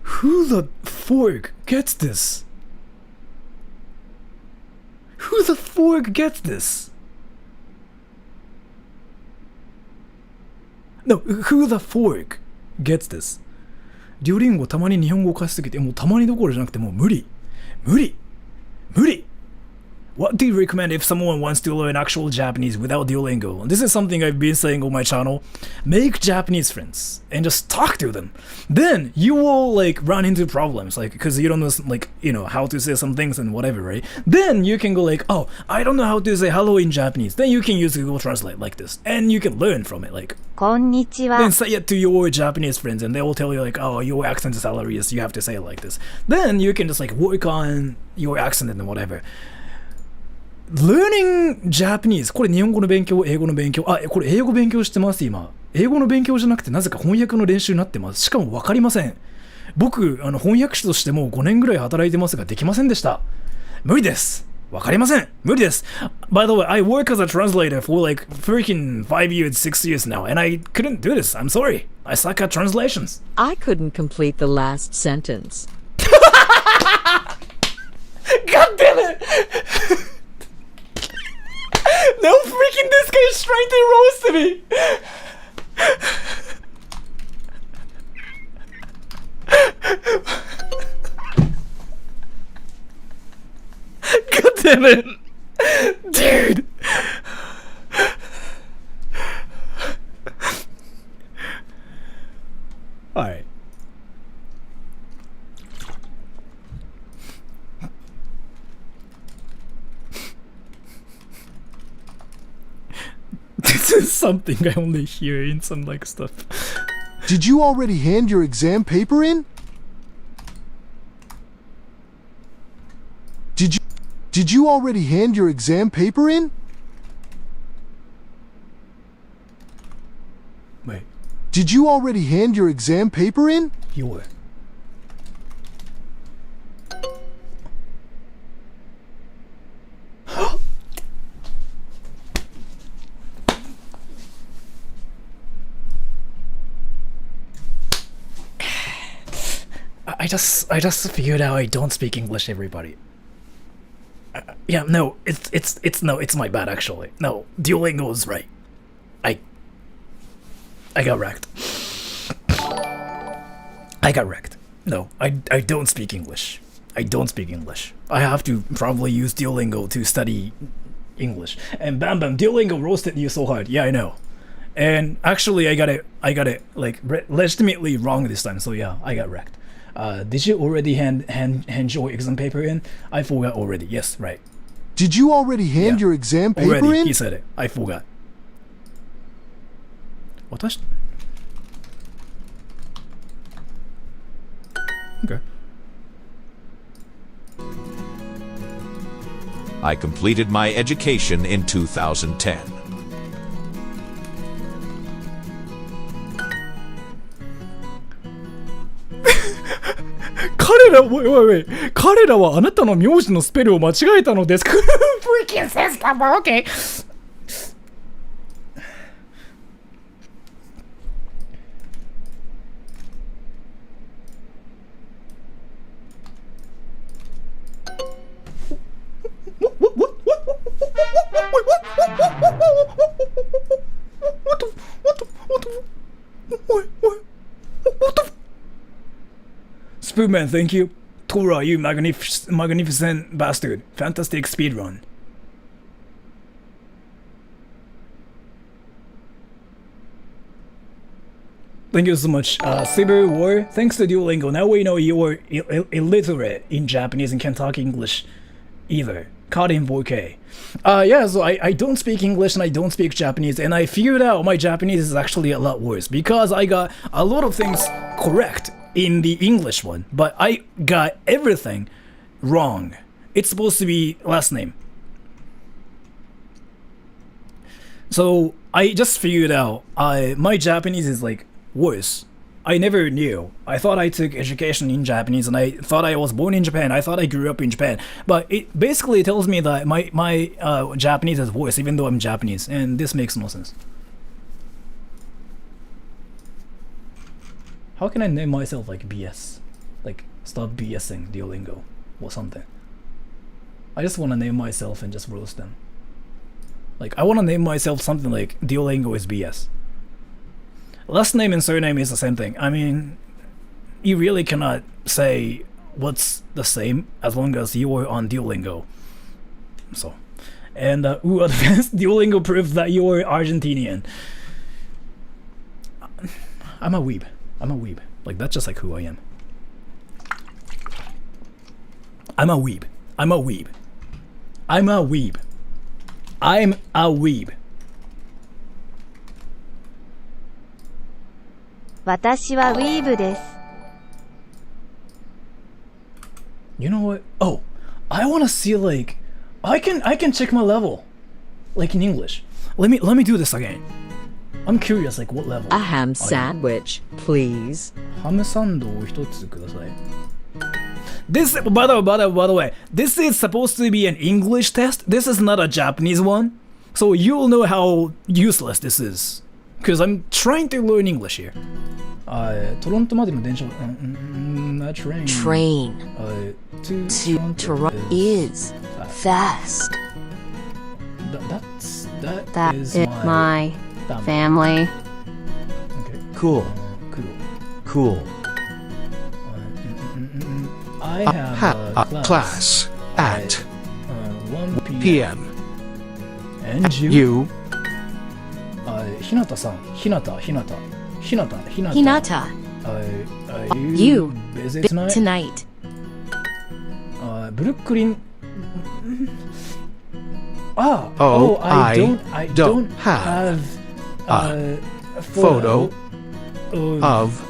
？Who the fork gets this? Who the fork gets this? No, who the fork gets this? デュオリンゴたまに日本語を貸しすぎて、もうたまにどころじゃなくてもう無理。What do you recommend if someone wants to learn actual Japanese without Duolingo? This is something I've been saying on my channel. Make Japanese friends and just talk to them. Then you will like run into problems, like because you don't know like how to say some things and whatever, right? Then you can go like, oh, I don't know how to say hello in Japanese. Then you can use Google Translate like this, and you can learn from it. Like, こんにちは. Then say it to your Japanese friends, and they will tell you like, oh, your accent is hilarious. You have to say it like this. Then you can just like work on your accent and whatever. Learning Japanese これ日本語の勉強、英語の勉強、これ英語勉強してます今。英語の勉強じゃなくてなぜか翻訳の練習になってます。しかも分かりません。僕翻訳者としてもう5年ぐらい働いてますができませんでした。無理です。分かりません。無理です。By the way, I work as a translator for like freaking 5 years, 6 years now, and I couldn't do this. I'm sorry. I suck at translations. I couldn't complete the last sentence. God damn it! No freaking this guy is trying to roast me! God damn it! Dude! Alright. This is something I only hear in some like stuff. Did you already hand your exam paper in? Did you already hand your exam paper in? Wait. Did you already hand your exam paper in? Your. I just figured out I don't speak English, everybody. Yeah, no, it's my bad actually. No, Duolingo is right. I got wrecked. I got wrecked. No, I don't speak English. I don't speak English. I have to probably use Duolingo to study English. And Bam Bam, Duolingo roasted you so hard. Yeah, I know. And actually, I got it like legitimately wrong this time. So yeah, I got wrecked. Did you already hand your exam paper in? I forgot already. Yes, right. Did you already hand your exam paper already, in? He said it. I forgot. What? Okay. I completed my education in 2010. Wait. 彼らはあなたの名字のスペルを間違えたのです。Freaking system, okay. Spoonman, thank you. Tora, you magnificent bastard. Fantastic speedrun. Thank you so much. Civil War, thanks to Duolingo, now we know you are illiterate in Japanese and can't talk English either. Caught in 4K. Yeah, so I don't speak English and I don't speak Japanese, and I figured out my Japanese is actually a lot worse because I got a lot of things correct in the English one, but I got everything wrong. It's supposed to be last name. So I just figured out my Japanese is like worse. I never knew. I thought I took education in Japanese and I thought I was born in Japan. I thought I grew up in Japan. But it basically tells me that my Japanese is worse even though I'm Japanese, and this makes no sense. How can I name myself like BS? Like, stop BSing Duolingo or something. I just want to name myself and just roast them. Like, I want to name myself something like Duolingo is BS. Last name and surname is the same thing. I mean, you really cannot say what's the same as long as you are on Duolingo. So, and advanced Duolingo proves that you are Argentinian. I'm a weeb. Like, that's just like who I am. I'm a weeb. You know what? Oh, I want to see, like, I can check my level, like in English. Let me do this again. I'm curious, like what level? A ham sandwich, please. Ham sandoを一つください. This, by the way, this is supposed to be an English test. This is not a Japanese one, so you'll know how useless this is. Because I'm trying to learn English here. トロントまでの電車 Train to Toronto is fast. That is my family. Okay. Cool. I have a class at 1 p.m. And you? Hinata-san. Hinata. Are you busy tonight? Brooklyn. I don't have a photo of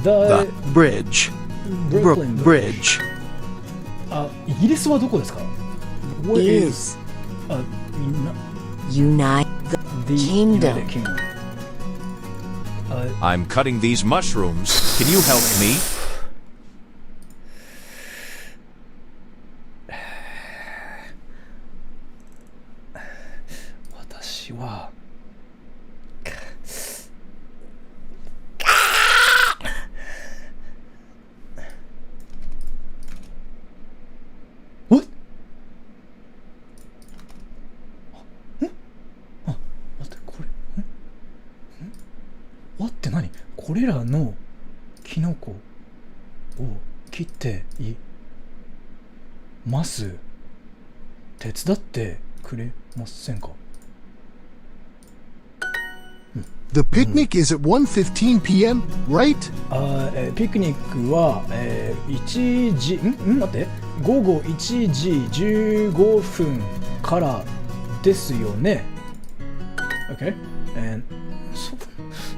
the bridge. Brooklyn Bridge. イギリスはどこですか? What is United Kingdom. I'm cutting these mushrooms. Can you help me? わって何？これらのキノコを切っています。手伝ってくれませんか？ The picnic is at 1:15 p.m., right? ピクニックは、1時、待って、午後1時15分からですよね。Okay? And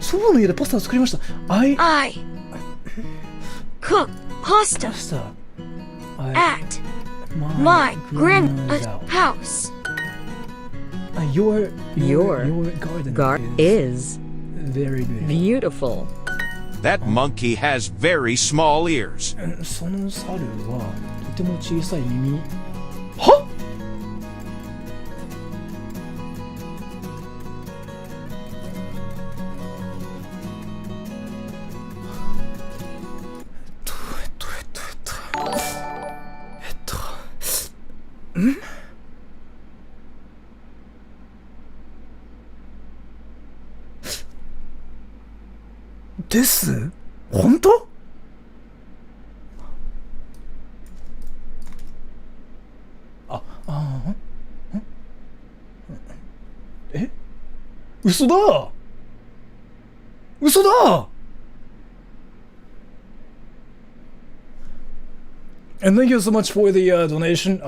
祖母の家でパスタを作りました。I cook pasta at my grandma's house. Your garden is very beautiful. That monkey has very small ears. その猿はとても小さい耳。は？です？本当？え？嘘だ！嘘だ！And thank you so much for the donation,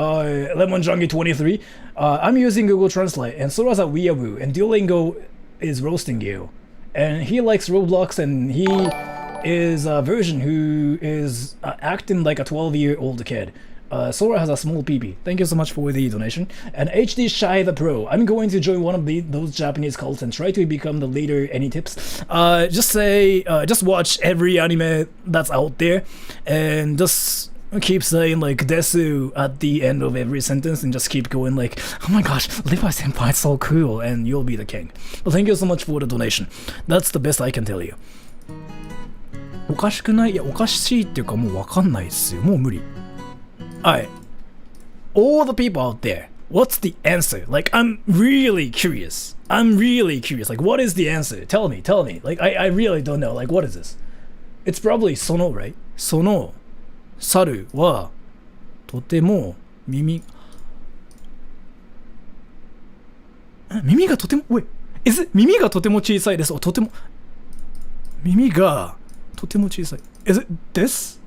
Lemon Junkie 23. I'm using Google Translate, and Sora's a weeaboo, and Duolingo is roasting you. And he likes Roblox, and he is a virgin who is acting like a 12-year-old kid. Sora has a small peepee. Thank you so much for the donation. And HD Shy the Pro. I'm going to join one of those Japanese cults and try to become the leader. Any tips? Just watch every anime that's out there, and just keep saying like desu at the end of every sentence and just keep going like, oh my gosh, Levi Senpai is so cool, and you'll be the king. Well, thank you so much for the donation. That's the best I can tell you. おかしくない？いや、おかしいっていうかもうわかんないっすよ。もう無理。Alright. All the people out there, what's the answer? Like, I'm really curious. Like, what is the answer? Tell me. Like, I really don't know. Like, what is this? It's probably その, right? その猿はとても耳がとても耳がとても小さいです。とても耳がとても小さい。Is it this?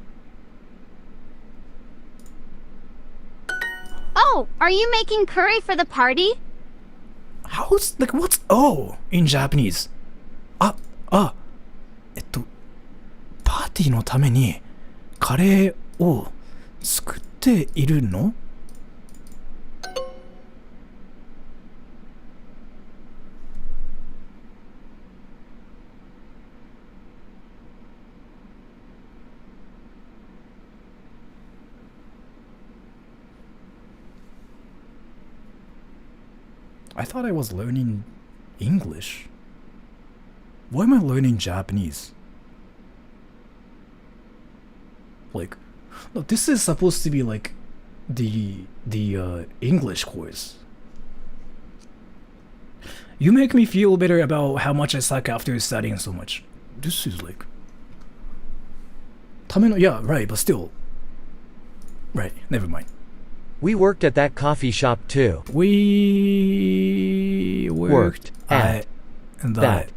Oh, are you making curry for the party? How's like what's O in Japanese? パーティーのためにカレーを作っているのI thought I was learning English. Why am I learning Japanese? Like, no, this is supposed to be like the English course. You make me feel better about how much I suck after studying so much. This is like... Yeah, right, but still. Right, never mind. We worked at that coffee shop too. We worked at that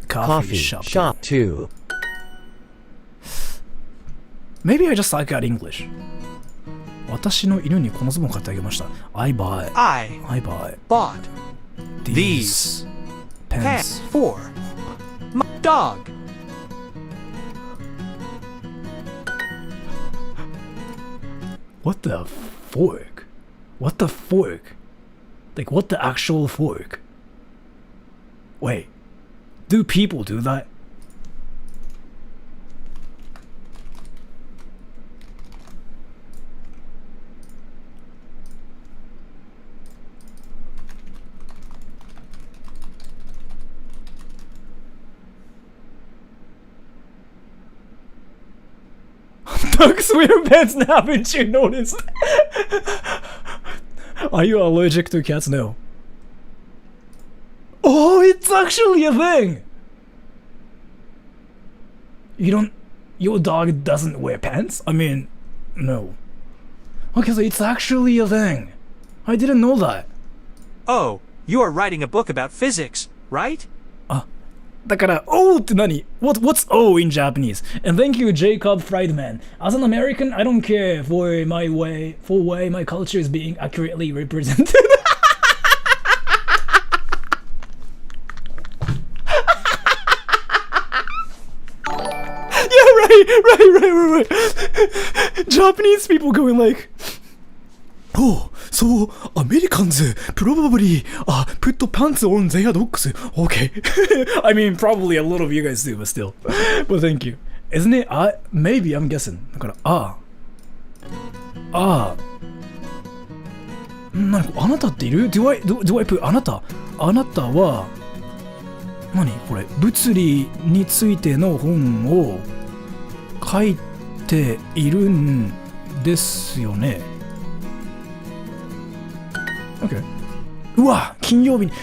coffee shop too. Maybe I just suck at English. 私の犬にこのズボン買ってあげました。I bought these pants for my dog. What the fork? What the fork? Like, what the actual fork? Wait, do people do that? Dogs wear pants now, haven't you noticed? Are you allergic to cats? No. Oh, it's actually a thing! your dog doesn't wear pants? I mean, no. Okay, so it's actually a thing. I didn't know that. Oh, you are writing a book about physics, right? だから、oh って何? What's oh in Japanese? And thank you, Jacob Friedman. As an American, I don't care for way my culture is being accurately represented. Yeah, right. Japanese people going like, oh, so Americans probably put the pants on their dogs. Okay. I mean, probably a lot of you guys do, but still. But thank you. Isn't it? Maybe I'm guessing. だから、なんかあなたっている？ Do I put あなたは何これ？物理についての本を書いているんですよね。Okay. うわ、金曜日に。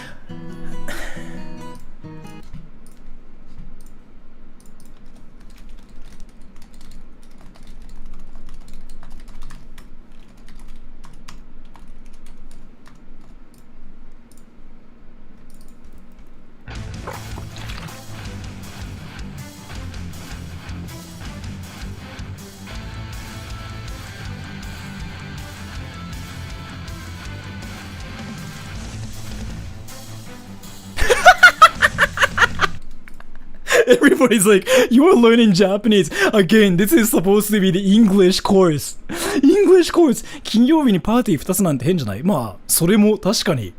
Everybody's like, you're learning Japanese. Again, this is supposed to be the English course. English course. 金曜日にパーティー2つなんて変じゃない？まあ、それも確かに。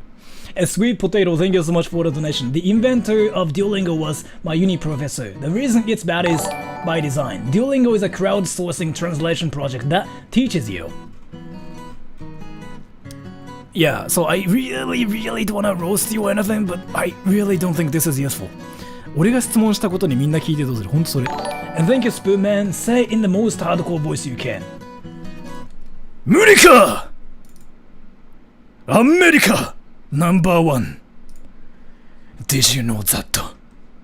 Sweet Potato, thank you so much for the donation. The inventor of Duolingo was my uni professor. The reason it's bad is by design. Duolingo is a crowdsourcing translation project that teaches you. Yeah, so I really don't want to roast you or anything, but I really don't think this is useful. 俺が質問したことにみんな聞いてどうする？ほんとそれ。And thank you, Spoonman. Say in the most hardcore voice you can. 無理か！アメリカ No.1. Did you know that?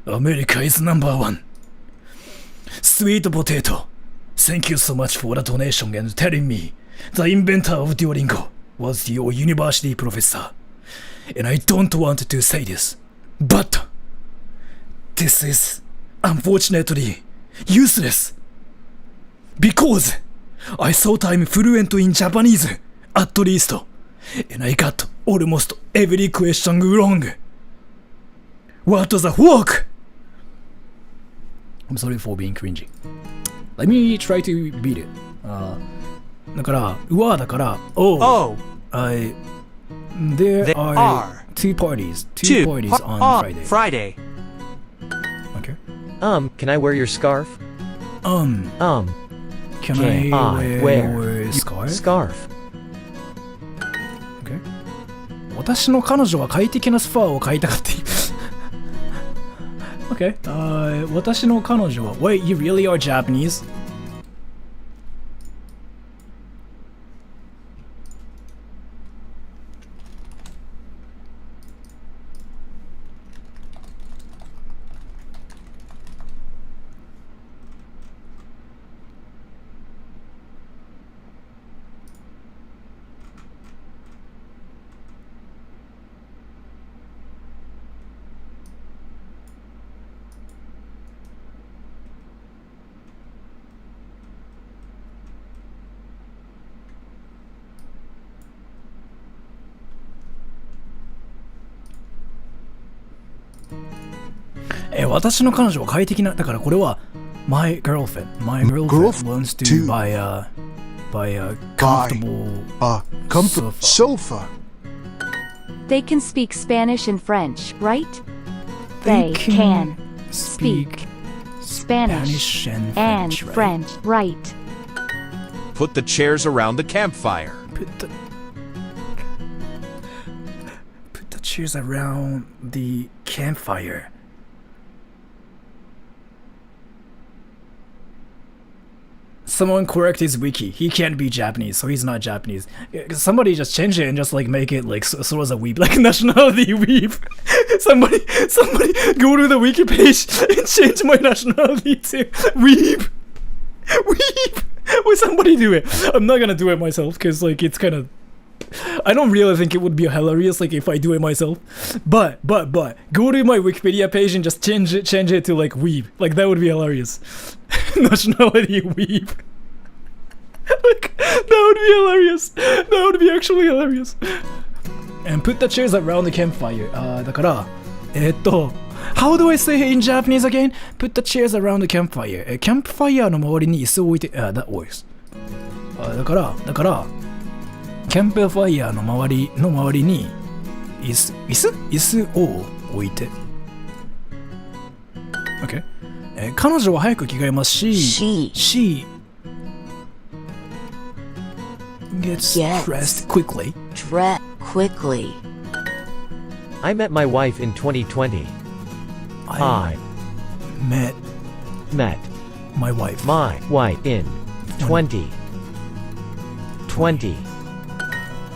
America is No.1. Sweet Potato. Thank you so much for the donation and telling me the inventor of Duolingo was your university professor. And I don't want to say this, but this is unfortunately useless. Because I thought I'm fluent in Japanese, at least, and I got almost every question wrong. What the fuck? I'm sorry for being cringy. Let me try to beat it. だから、うわだから、oh, there are two parties on Friday. Okay. Can I wear your scarf? Can I wear your scarf? Okay. 私の彼女は快適なスパを買いたかっている。Okay. 私の彼女は Wait, you really are Japanese?私の彼女は快適な、だからこれは my girlfriend wants to buy a comfortable sofa. They can speak Spanish and French, right? They can speak Spanish and French, right? Put the chairs around the campfire. Put the chairs around the campfire. someone correct his wiki. He can't be Japanese, so he's not Japanese. Somebody just change it and just like make it like so as a weeb, like nationality weeb. somebody go to the wiki page and change my nationality to weeb. Weeb. Will somebody do it? I'm not gonna do it myself because like it's kind of. I don't really think it would be hilarious like if I do it myself, but go to my Wikipedia page and just change it to like weeb, like that would be hilarious. Nationality weeb. Like that would be hilarious. That would be actually hilarious. And put the chairs around the campfire. だから、how do I say it in Japanese again? Put the chairs around the campfire. Campfire の周りに椅子を置いて、that works. だからキャンプファイヤーの周りに椅子を置いて OK、彼女は早く着替えますし She gets dressed quickly. I met my wife in 2020. I met my wife in 2020.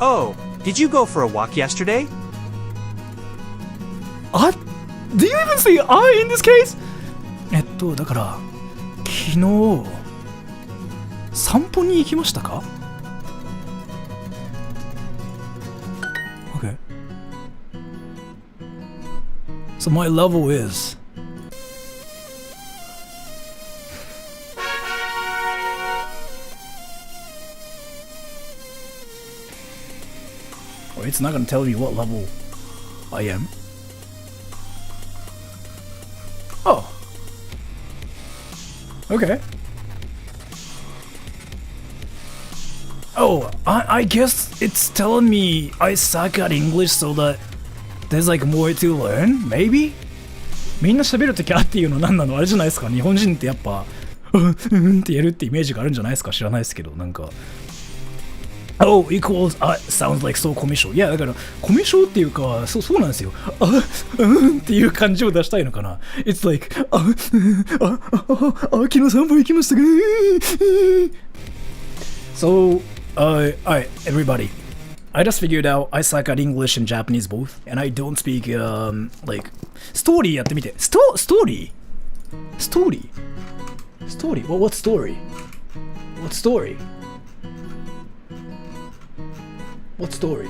Oh, did you go for a walk yesterday? Do you even say I in this case? だから昨日散歩に行きましたか Okay. So my level is it's not gonna tell me what level I am. Oh. Okay. Oh, I guess it's telling me I suck at English so that there's like more to learn, maybe? みんな喋るときあっていうの何なのあれじゃないですか日本人ってやっぱってやるってイメージがあるんじゃないですか知らないですけどなんかOh, equals, sounds like so コミュ障。いや、だから、コミュ障っていうか、そうなんですよ。っていう感じを出したいのかな。It's like, 昨日散歩行きましたが、So, alright, everybody. I just figured out I suck at English and Japanese both, and I don't speak, like, ストーリーやってみて。ストーリー What story? What story? What story?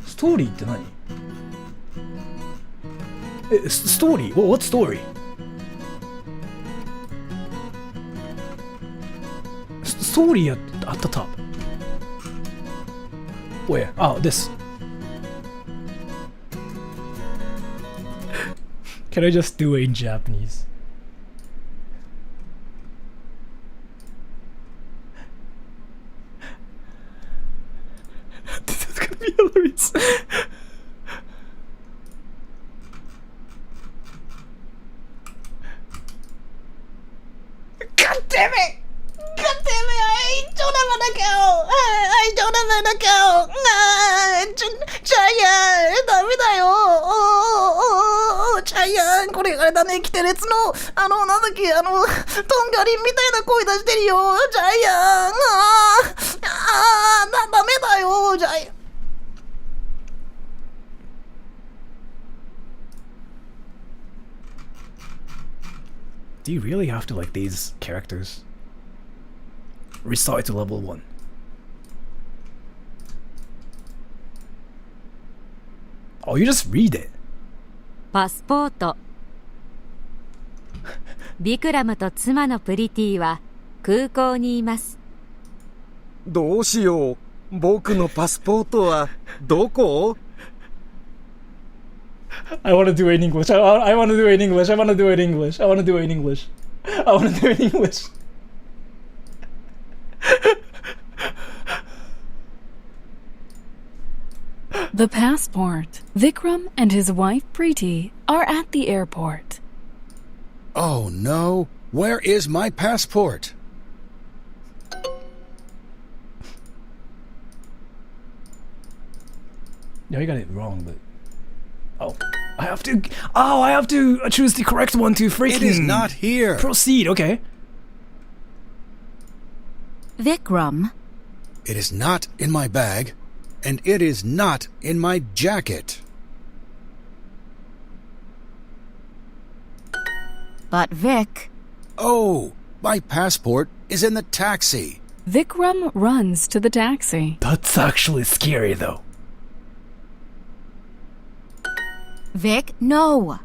ストーリーって何ストーリー What story? ストーリーat the top. Where? Oh, this. Can I just do it in Japanese? This is gonna be hilarious. God damn it! God damn it! I don't have an account! I don't have an account! Giant! ダメだよ! Giant! これあれだね、キテレツのなんだっけトンガリンみたいな声出してるよ Giant! ダメだよ Giant! Do you really have to like these characters? Restart to level 1. Oh, you just read it. パスポート。ビクラムと妻のプリティは空港にいます。どうしよう。僕のパスポートはどこ I want to do it in English. I want to do it in English. I want to do it in English. I want to do it in English. I want to do it in English. The passport. Vikram and his wife Preeti are at the airport. Oh no, where is my passport? Yeah, you got it wrong, but I have to choose the correct one to freaking It is not here. Proceed, okay. Vikram. It is not in my bag, and it is not in my jacket. But Vic. Oh, my passport is in the taxi. Vikram runs to the taxi. That's actually scary though. Vic, no.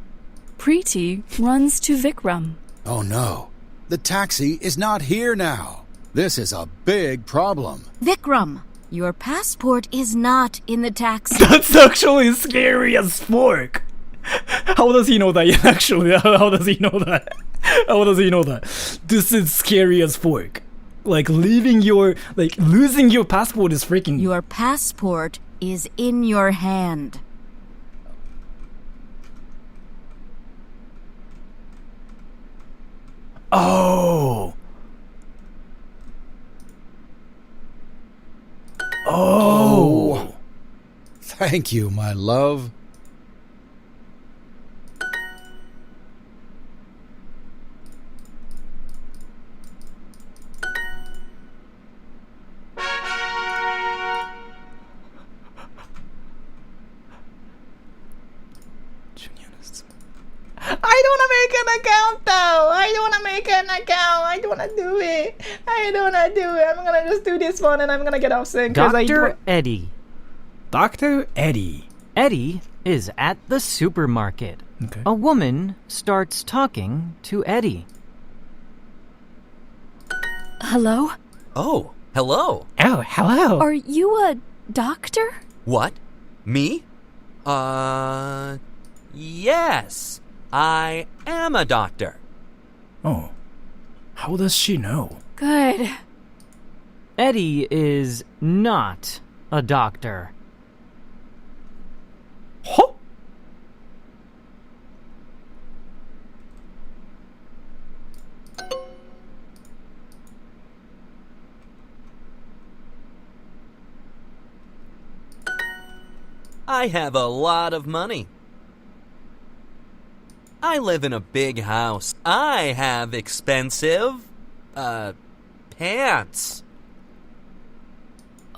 Preeti runs to Vikram. Oh no, the taxi is not here now. This is a big problem. Vikram, your passport is not in the taxi. That's actually scary as fuck. How does he know that? Yeah, actually, how does he know that? How does he know that? This is scary as fuck. Like losing your passport is freaking. Your passport is in your hand. Oh. Oh. Thank you, my love. I don't want to make an account though. I don't want to make an account. I don't want to do it. I don't want to do it. I'm going to just do this one and I'm going to get off soon. Dr. Eddie. Dr. Eddie. Eddie is at the supermarket. Okay. A woman starts talking to Eddie. Hello? Oh, hello. Oh, hello. Are you a doctor? What? Me? Yes. I am a doctor. Oh. How does she know? Good. Eddie is not a doctor. Huh? I have a lot of money. I live in a big house. I have expensive, pants.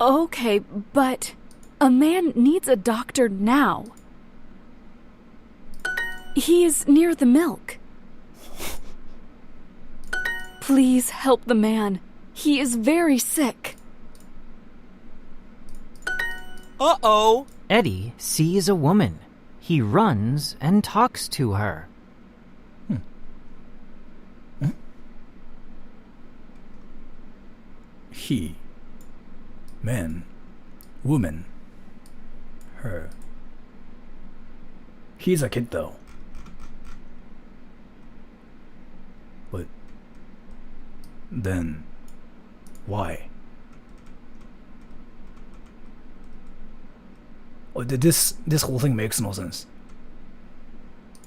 Okay, but a man needs a doctor now. He is near the milk. Please help the man. He is very sick. Uh-oh. Eddie sees a woman. He runs and talks to her. He, man, woman, her. He's a kid though. But then, why? Oh, this whole thing makes no sense.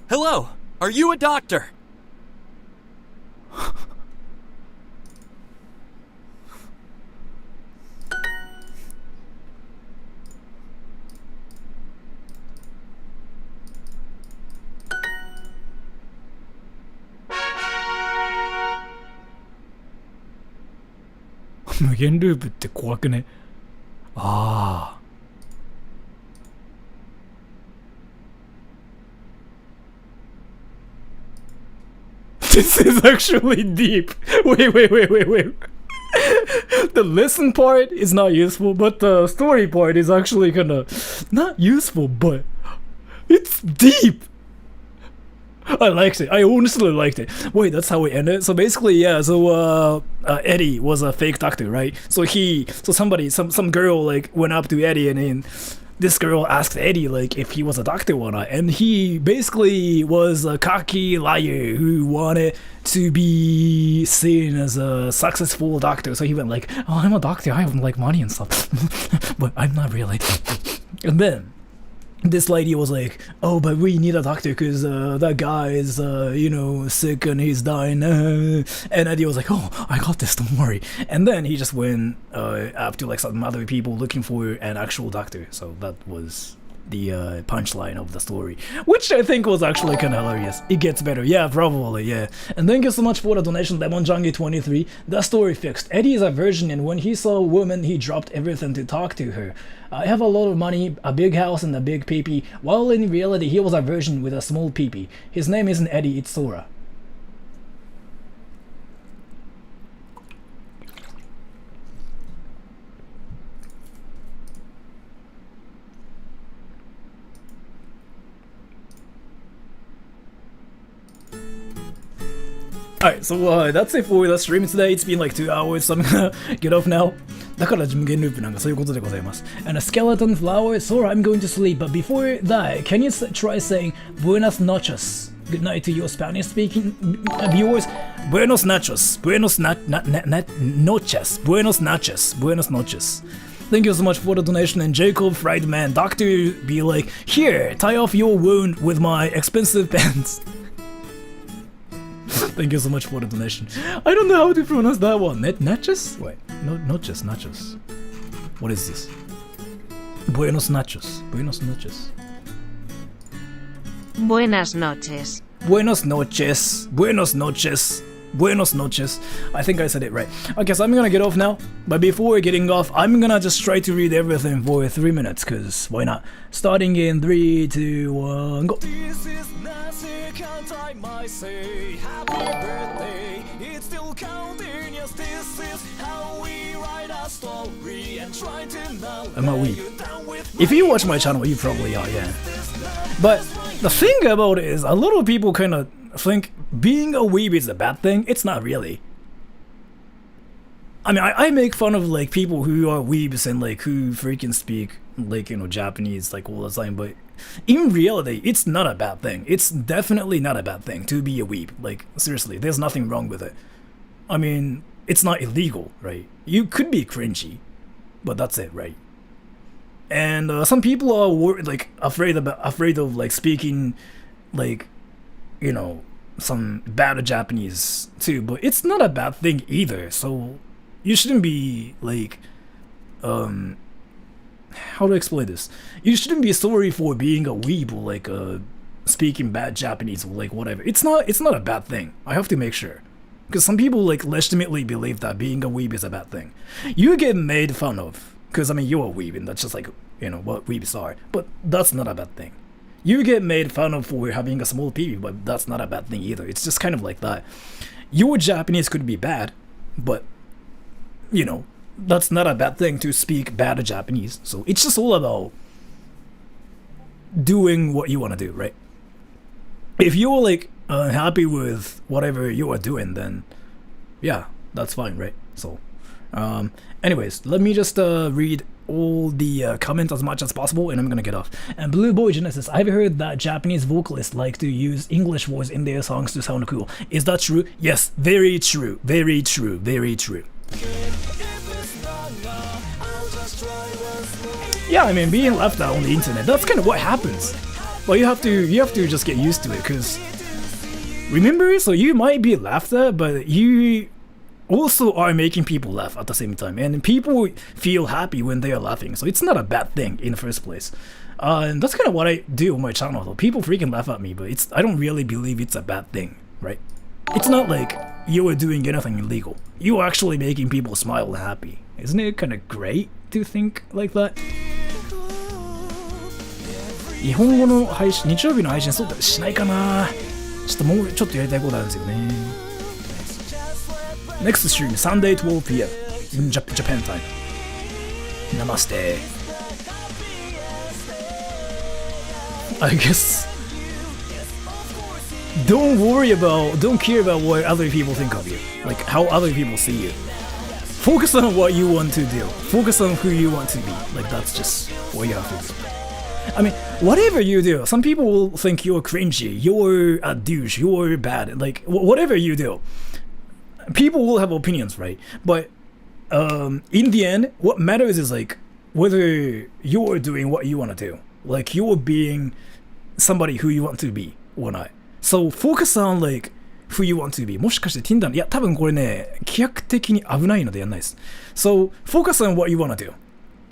Hello, are you a doctor? 무限ループって怖くね。ああ。This is actually deep. Wait. The lesson part is not useful, but the story part is actually kinda not useful, but it's deep. I liked it. I honestly liked it. Wait, that's how it ended? So basically, yeah, so Eddie was a fake doctor, right? So some girl like went up to Eddie and then this girl asked Eddie like if he was a doctor or not, and he basically was a cocky liar who wanted to be seen as a successful doctor. So he went like, oh, I'm a doctor, I have like money and stuff, but I'm not really. And then this lady was like, oh, but we need a doctor because that guy is, sick and he's dying. And Eddie was like, oh, I got this, don't worry. And then he just went up to like some other people looking for an actual doctor. So that was punchline of the story, which I think was actually kind of hilarious. It gets better, yeah, probably, yeah. And thank you so much for the donation, LemonJunkie23. The story fixed. Eddie is a virgin, and when he saw a woman, he dropped everything to talk to her. I have a lot of money, a big house, and a big peepee, while in reality he was a virgin with a small peepee. His name isn't Eddie, it's Sora. Alright, so that's it for the stream today. It's been like 2 hours, so I'm gonna get off now. だから無限ループなんかそういうことでございます。And a skeleton flower, Sora, I'm going to sleep. But before that, can you try saying Buenas noches? Good night to your Spanish-speaking viewers. Buenos nachos. Buenos noches. Buenos noches. Buenos noches. Thank you so much for the donation. And Jacob Friedman, doctor, be like, here, tie off your wound with my expensive pants. Thank you so much for the donation. I don't know how to pronounce that one. Nachos? Wait, no, nachos, nachos. What is this? Buenos nachos. Buenos noches. Buenas noches. Buenos noches. Buenos noches. Buenos noches. I think I said it right. Okay, so I'm gonna get off now. But before getting off, I'm gonna just try to read everything for 3 minutes, cause why not? Starting in 3, 2, 1, go. This is Nancy, can't I might say happy birthday. It's still counting, yes, this is how we write a story and try to know. Am I weak? If you watch my channel, you probably are, yeah. But the thing about it is, a lot of people kind of think being a weeb is a bad thing. It's not really. I mean, I make fun of like people who are weebs and like who freaking speak like, you know, Japanese like all the time, but in reality, it's not a bad thing. It's definitely not a bad thing to be a weeb. Like, seriously, there's nothing wrong with it. I mean, it's not illegal, right? You could be cringy, but that's it, right? And some people are like afraid of like speaking like, you know, some bad Japanese too, but it's not a bad thing either. So you shouldn't be like, how to explain this? You shouldn't be sorry for being a weeb or like speaking bad Japanese or like whatever. It's not a bad thing. I have to make sure, because some people like legitimately believe that being a weeb is a bad thing. You get made fun of because I mean you're a weeb and that's just like, you know, what weebs are, but that's not a bad thing. You get made fun of for having a small peepee, but that's not a bad thing either. It's just kind of like that. Your Japanese could be bad, but, you know, that's not a bad thing to speak bad Japanese. So it's just all about doing what you want to do, right? If you're like happy with whatever you are doing, then yeah, that's fine, right? So, anyways, let me just read all the comments as much as possible and I'm gonna get off. And Blue Boy Genesis, I've heard that Japanese vocalists like to use English words in their songs to sound cool. Is that true? Yes, very true, very true, very true. Yeah, I mean, being laughed at on the internet, that's kind of what happens. But you have to just get used to it, because remember, so you might be laughed at, but you also are making people laugh at the same time, and people feel happy when they are laughing, so it's not a bad thing in the first place. And that's kind of what I do on my channel, though. People freaking laugh at me, but I don't really believe it's a bad thing, right? It's not like you are doing anything illegal. You are actually making people smile and happy. Isn't it kind of great to think like that? 日本語の配信、日曜日の配信そうだしないかな。ちょっともうちょっとやりたいことあるんですよね。Next stream, Sunday 12 p.m. in Japan time. Namaste. I guess don't care about what other people think of you, like how other people see you. Focus on what you want to do. Focus on who you want to be. Like, that's just what you have to do. I mean, whatever you do, some people will think you're cringy, you're a douche, you're bad, like whatever you do. People will have opinions, right? But in the end, what matters is like whether you're doing what you want to do, like you're being somebody who you want to be or not. So focus on like who you want to be. もしかして Tinder いや多分これね規約的に危ないのでやんないです。So focus on what you want to do.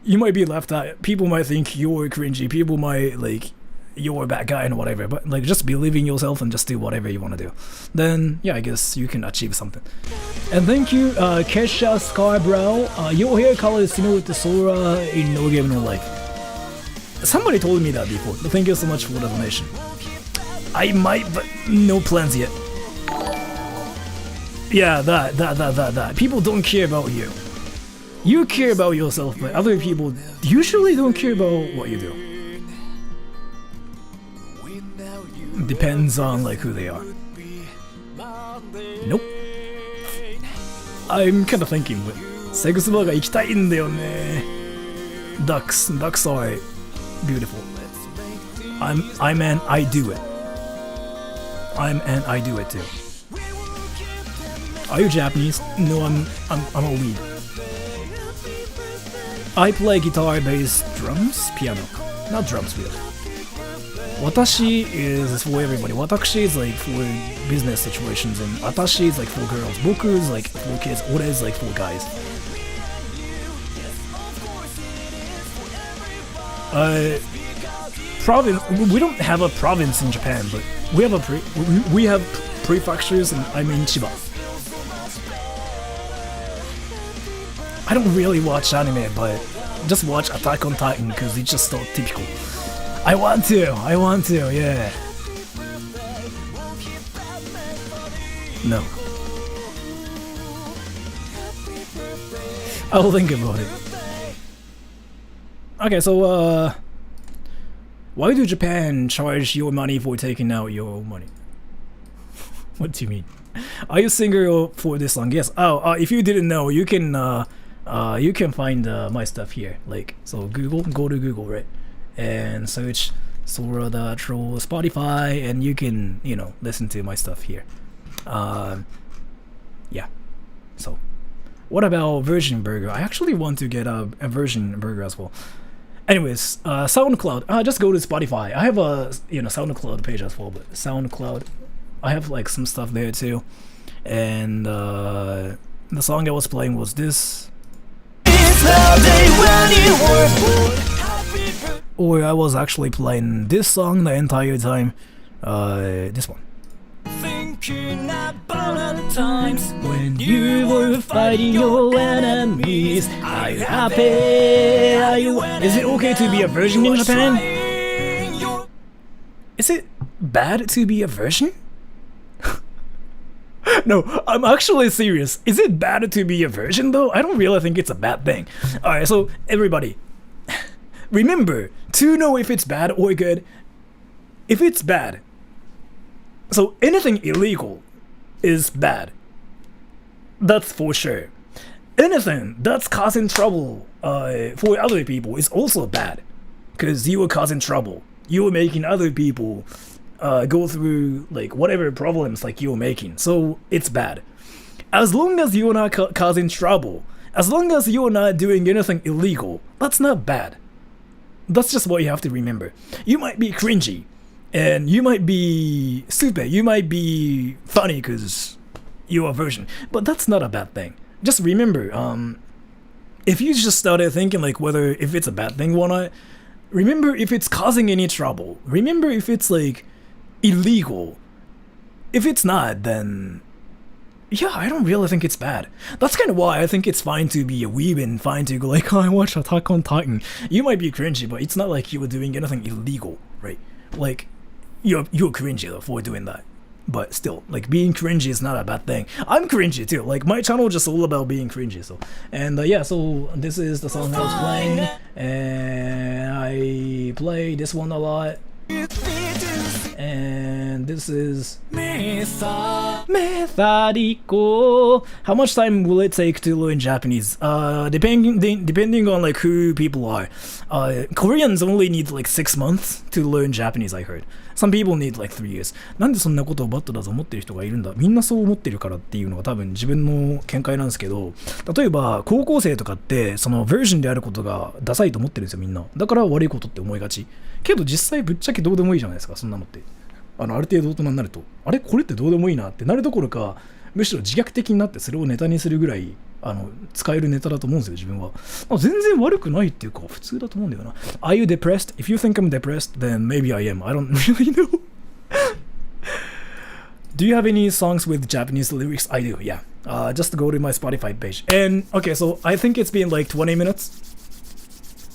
you might be laughed at. People might think you're cringy. People might like you're a bad guy and whatever. But like just believe in yourself and just do whatever you want to do. Then yeah, I guess you can achieve something. And thank you, Kesha Scarborough. Your hair color is similar to Sora in No Game No Life. Somebody told me that before. But thank you so much for the donation. I might, but no plans yet. Yeah, that. People don't care about you. You care about yourself, but other people usually don't care about what you do. Depends on like who they are. Nope. I'm kind of thinking, but セグスバーガー行きたいんだよね。Ducks are beautiful. I'm an I do it. I'm an I do it too. Are you Japanese? No, I'm a lead. I play guitar, bass, drums, piano. Not drums really. Watashi is for everybody. Watashi is like for business situations, and atashi is like for girls. Boku is like for kids. Ore is like for guys. Province. We don't have a province in Japan, but we have prefectures, and I'm in Chiba. I don't really watch anime, but just watch Attack on Titan because it's just so typical. I want to, yeah. No. I'll think about it. Okay, so, why do Japan charge your money for taking out your money? What do you mean? Are you single for this long? Yes. Oh, if you didn't know, you can find my stuff here. Like, so go to Google, right? And search Sora the Troll Spotify, and you can, listen to my stuff here. Yeah. So, what about Virgin Burger? I actually want to get a Virgin Burger as well. Anyways, SoundCloud. Just go to Spotify. I have a SoundCloud page as well, but SoundCloud, I have like some stuff there too. And the song I was playing was this. Or I was actually playing this song the entire time. This one. Thinking about the times when you were fighting your enemies. Are you happy? Is it okay to be a virgin in Japan? Is it bad to be a virgin? No, I'm actually serious. Is it bad to be a virgin though? I don't really think it's a bad thing. Alright, so everybody, remember to know if it's bad or good. If it's bad, so anything illegal is bad. That's for sure. Anything that's causing trouble for other people is also bad. Because you are causing trouble. You are making other people go through like whatever problems like you're making. So it's bad. As long as you're not causing trouble, as long as you're not doing anything illegal, that's not bad. That's just what you have to remember. You might be cringy, and you might be stupid, you might be funny because you're a virgin, but that's not a bad thing. Just remember, if you just started thinking like whether if it's a bad thing or not, remember if it's causing any trouble. Remember if it's like illegal. If it's not, then yeah, I don't really think it's bad. That's kind of why I think it's fine to be a weeb and fine to go like, oh, I watch Attack on Titan. You might be cringy, but it's not like you were doing anything illegal, right? Like, you're cringy though for doing that. But still, like, being cringy is not a bad thing. I'm cringy too. Like, my channel is just all about being cringy. So, and yeah, so this is the song I was playing, and I play this one a lot. And this is Methodical. How much time will it take to learn Japanese? Depending on like who people are. Koreans only need like 6 months to learn Japanese, I heard. Some people need like 3 years. なんでそんなことをバッドだぞ思ってる人がいるんだ。みんなそう思ってるからっていうのが多分自分の見解なんですけど、例えば高校生とかってそのバージョンであることがダサいと思ってるんですよみんな。だから悪いことって思いがち。けど実際ぶっちゃけどうでもいいじゃないですか、そんなのって。ある程度大人になると、あれこれってどうでもいいなってなるどころか、むしろ自虐的になってそれをネタにするぐらい使えるネタだと思うんですよ、自分は。全然悪くないっていうか、普通だと思うんだよな。Are you depressed? If you think I'm depressed, then maybe I am. I don't really know. Do you have any songs with Japanese lyrics? I do, yeah. Just go to my Spotify page. And, okay, so I think it's been like 20 minutes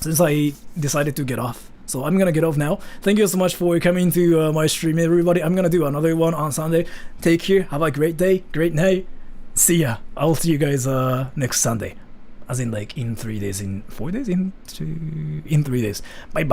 since I decided to get off. So I'm gonna get off now. Thank you so much for coming to my stream, everybody. I'm gonna do another one on Sunday. Take care. Have a great day. Great night. See ya. I'll see you guys next Sunday. As in like in 3 days, in 4 days, in 3 days. Bye bye.